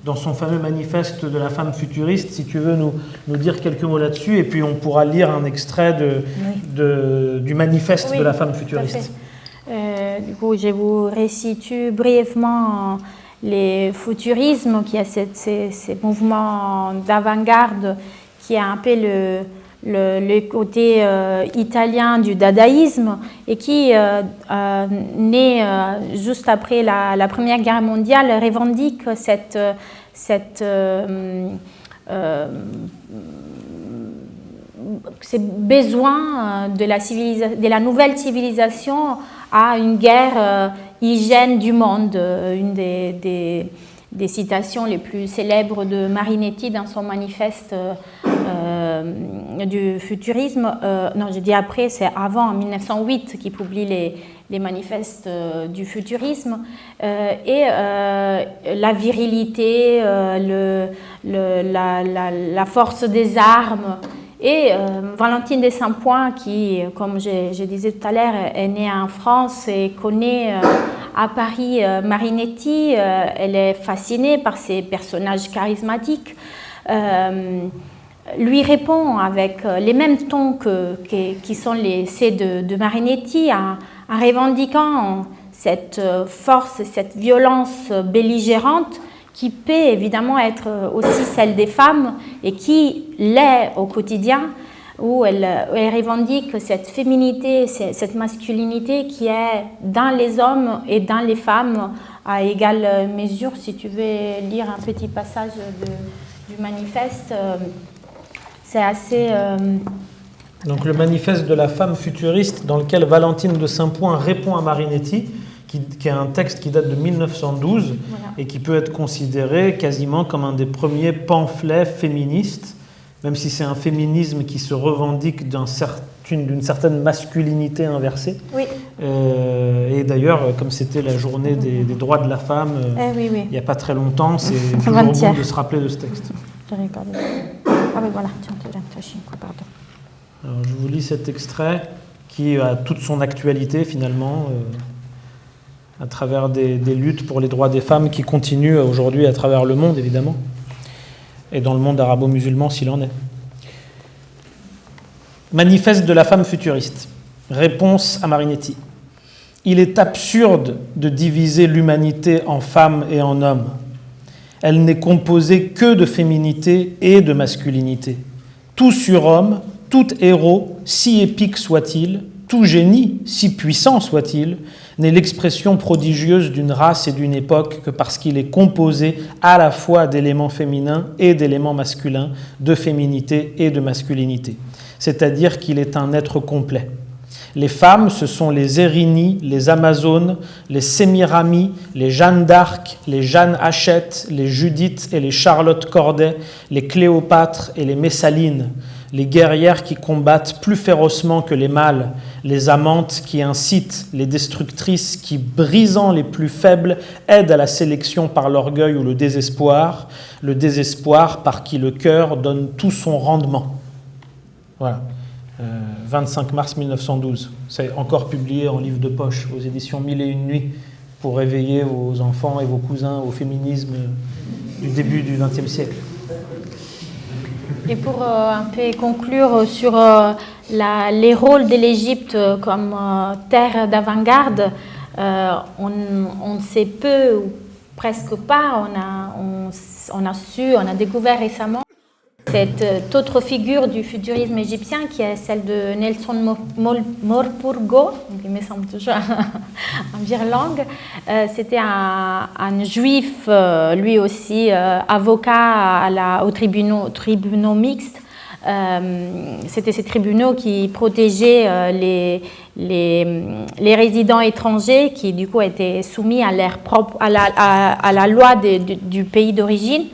dans son fameux manifeste de la femme futuriste. Si tu veux nous dire quelques mots là-dessus, et puis on pourra lire un extrait du manifeste de la femme futuriste. Du coup, je vous resitue brièvement les futurismes, qui a ces mouvements d'avant-garde qui est un peu le côté italien du dadaïsme et qui, né juste après la Première Guerre mondiale, revendique ces besoins de la nouvelle civilisation à une guerre hygiène du monde. Une des citations les plus célèbres de Marinetti dans son manifeste du futurisme, non, je dis après, c'est avant, en 1908, qu'il publie les manifestes du futurisme, et la virilité, la force des armes. Et Valentine de Saint-Point, qui, comme je disais tout à l'heure, est née en France et connaît à Paris, Marinetti, elle est fascinée par ces personnages charismatiques. Lui répond avec les mêmes tons qui sont ceux de Marinetti, en revendiquant cette force, cette violence belligérante qui peut évidemment être aussi celle des femmes et qui l'est au quotidien, où elle revendique cette féminité, cette masculinité qui est dans les hommes et dans les femmes à égale mesure. Si tu veux lire un petit passage du manifeste, c'est assez... Donc le manifeste de la femme futuriste dans lequel Valentine de Saint-Point répond à Marinetti, qui est un texte qui date de 1912 Voilà. et qui peut être considéré quasiment comme un des premiers pamphlets féministes, même si c'est un féminisme qui se revendique d'une certaine masculinité inversée. Oui. Et d'ailleurs, comme c'était la journée des droits de la femme, Oui. il n'y a pas très longtemps, c'est toujours bon de se rappeler de ce texte. Je regarde. Ah oui, voilà, pardon. Alors, je vous lis cet extrait qui a toute son actualité finalement, à travers des luttes pour les droits des femmes qui continuent aujourd'hui à travers le monde évidemment, et dans le monde arabo-musulman s'il en est. Manifeste de la femme futuriste. Réponse à Marinetti. Il est absurde de diviser l'humanité en femmes et en hommes. Elle n'est composée que de féminité et de masculinité. Tout surhomme, tout héros, si épique soit-il, tout génie, si puissant soit-il, n'est l'expression prodigieuse d'une race et d'une époque que parce qu'il est composé à la fois d'éléments féminins et d'éléments masculins, de féminité et de masculinité. C'est-à-dire qu'il est un être complet. Les femmes, ce sont les Érinies, les Amazones, les Sémiramis, les Jeanne d'Arc, les Jeanne Hachette, les Judith et les Charlotte Corday, les Cléopâtres et les Messalines, les guerrières qui combattent plus férocement que les mâles, les amantes qui incitent, les destructrices qui, brisant les plus faibles, aident à la sélection par l'orgueil ou le désespoir par qui le cœur donne tout son rendement. Voilà. 25 mars 1912. C'est encore publié en livre de poche aux éditions 1001 Nuits pour réveiller vos enfants et vos cousins au féminisme du début du XXe siècle. Et pour un peu conclure sur les rôles de l'Égypte comme terre d'avant-garde, on sait peu ou presque pas, on a découvert récemment cette autre figure du futurisme égyptien qui est celle de Nelson Morpurgo, il me semble toujours en virlangue. C'était un juif, lui aussi, avocat aux tribunaux mixtes. C'était ces tribunaux qui protégeaient les résidents étrangers qui du coup étaient soumis à la loi du pays d'origine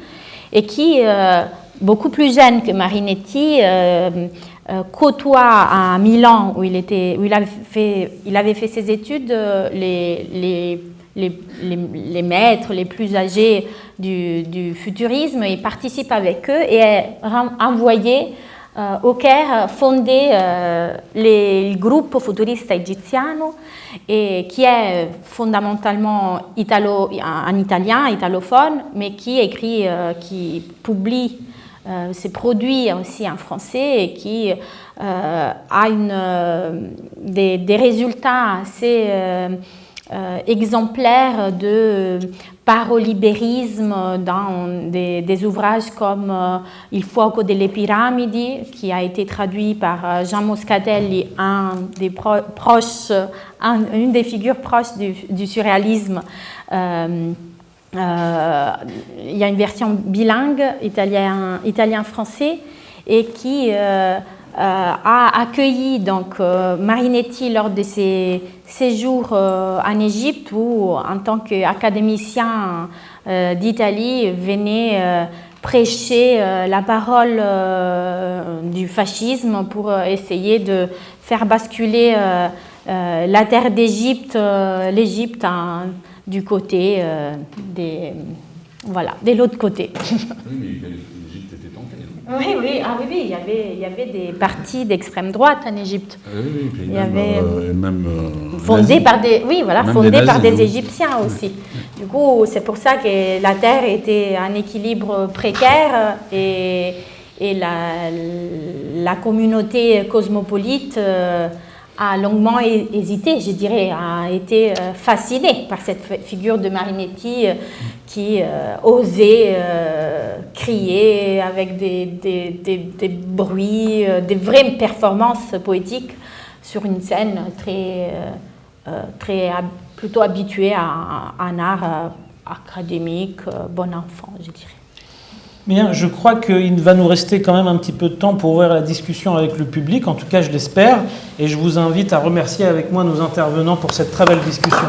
et qui... beaucoup plus jeune que Marinetti, côtoie à Milan où il avait fait ses études les maîtres les plus âgés du futurisme et participe avec eux et est envoyé au Caire fonder le Gruppo Futurista Egiziano et qui est fondamentalement en italien, italophone, mais qui publie ses produits aussi en français et qui a des résultats assez exemplaires de parolibérisme dans des ouvrages comme Il fuoco delle piramidi, qui a été traduit par Jean Moscatelli, une des figures proches du surréalisme. Il y a une version bilingue, italien-français, et qui a accueilli donc, Marinetti lors de ses séjours en Égypte, où en tant qu'académicien d'Italie venait prêcher la parole du fascisme pour essayer de faire basculer la terre d'Égypte, l'Égypte du côté de l'autre côté. Oui, mais l'Égypte était tentée. Oui, il y avait des partis d'extrême droite en Égypte. Oui, puis Il y avait fondés par des, nazis, Égyptiens aussi. Du coup, c'est pour ça que la terre était en équilibre précaire et la communauté cosmopolite a longuement hésité, je dirais, a été fascinée par cette figure de Marinetti qui osait crier avec des bruits, des vraies performances poétiques sur une scène plutôt habituée à un art académique, bon enfant, je dirais. Bien, je crois qu'il va nous rester quand même un petit peu de temps pour ouvrir la discussion avec le public, en tout cas je l'espère, et je vous invite à remercier avec moi nos intervenants pour cette très belle discussion.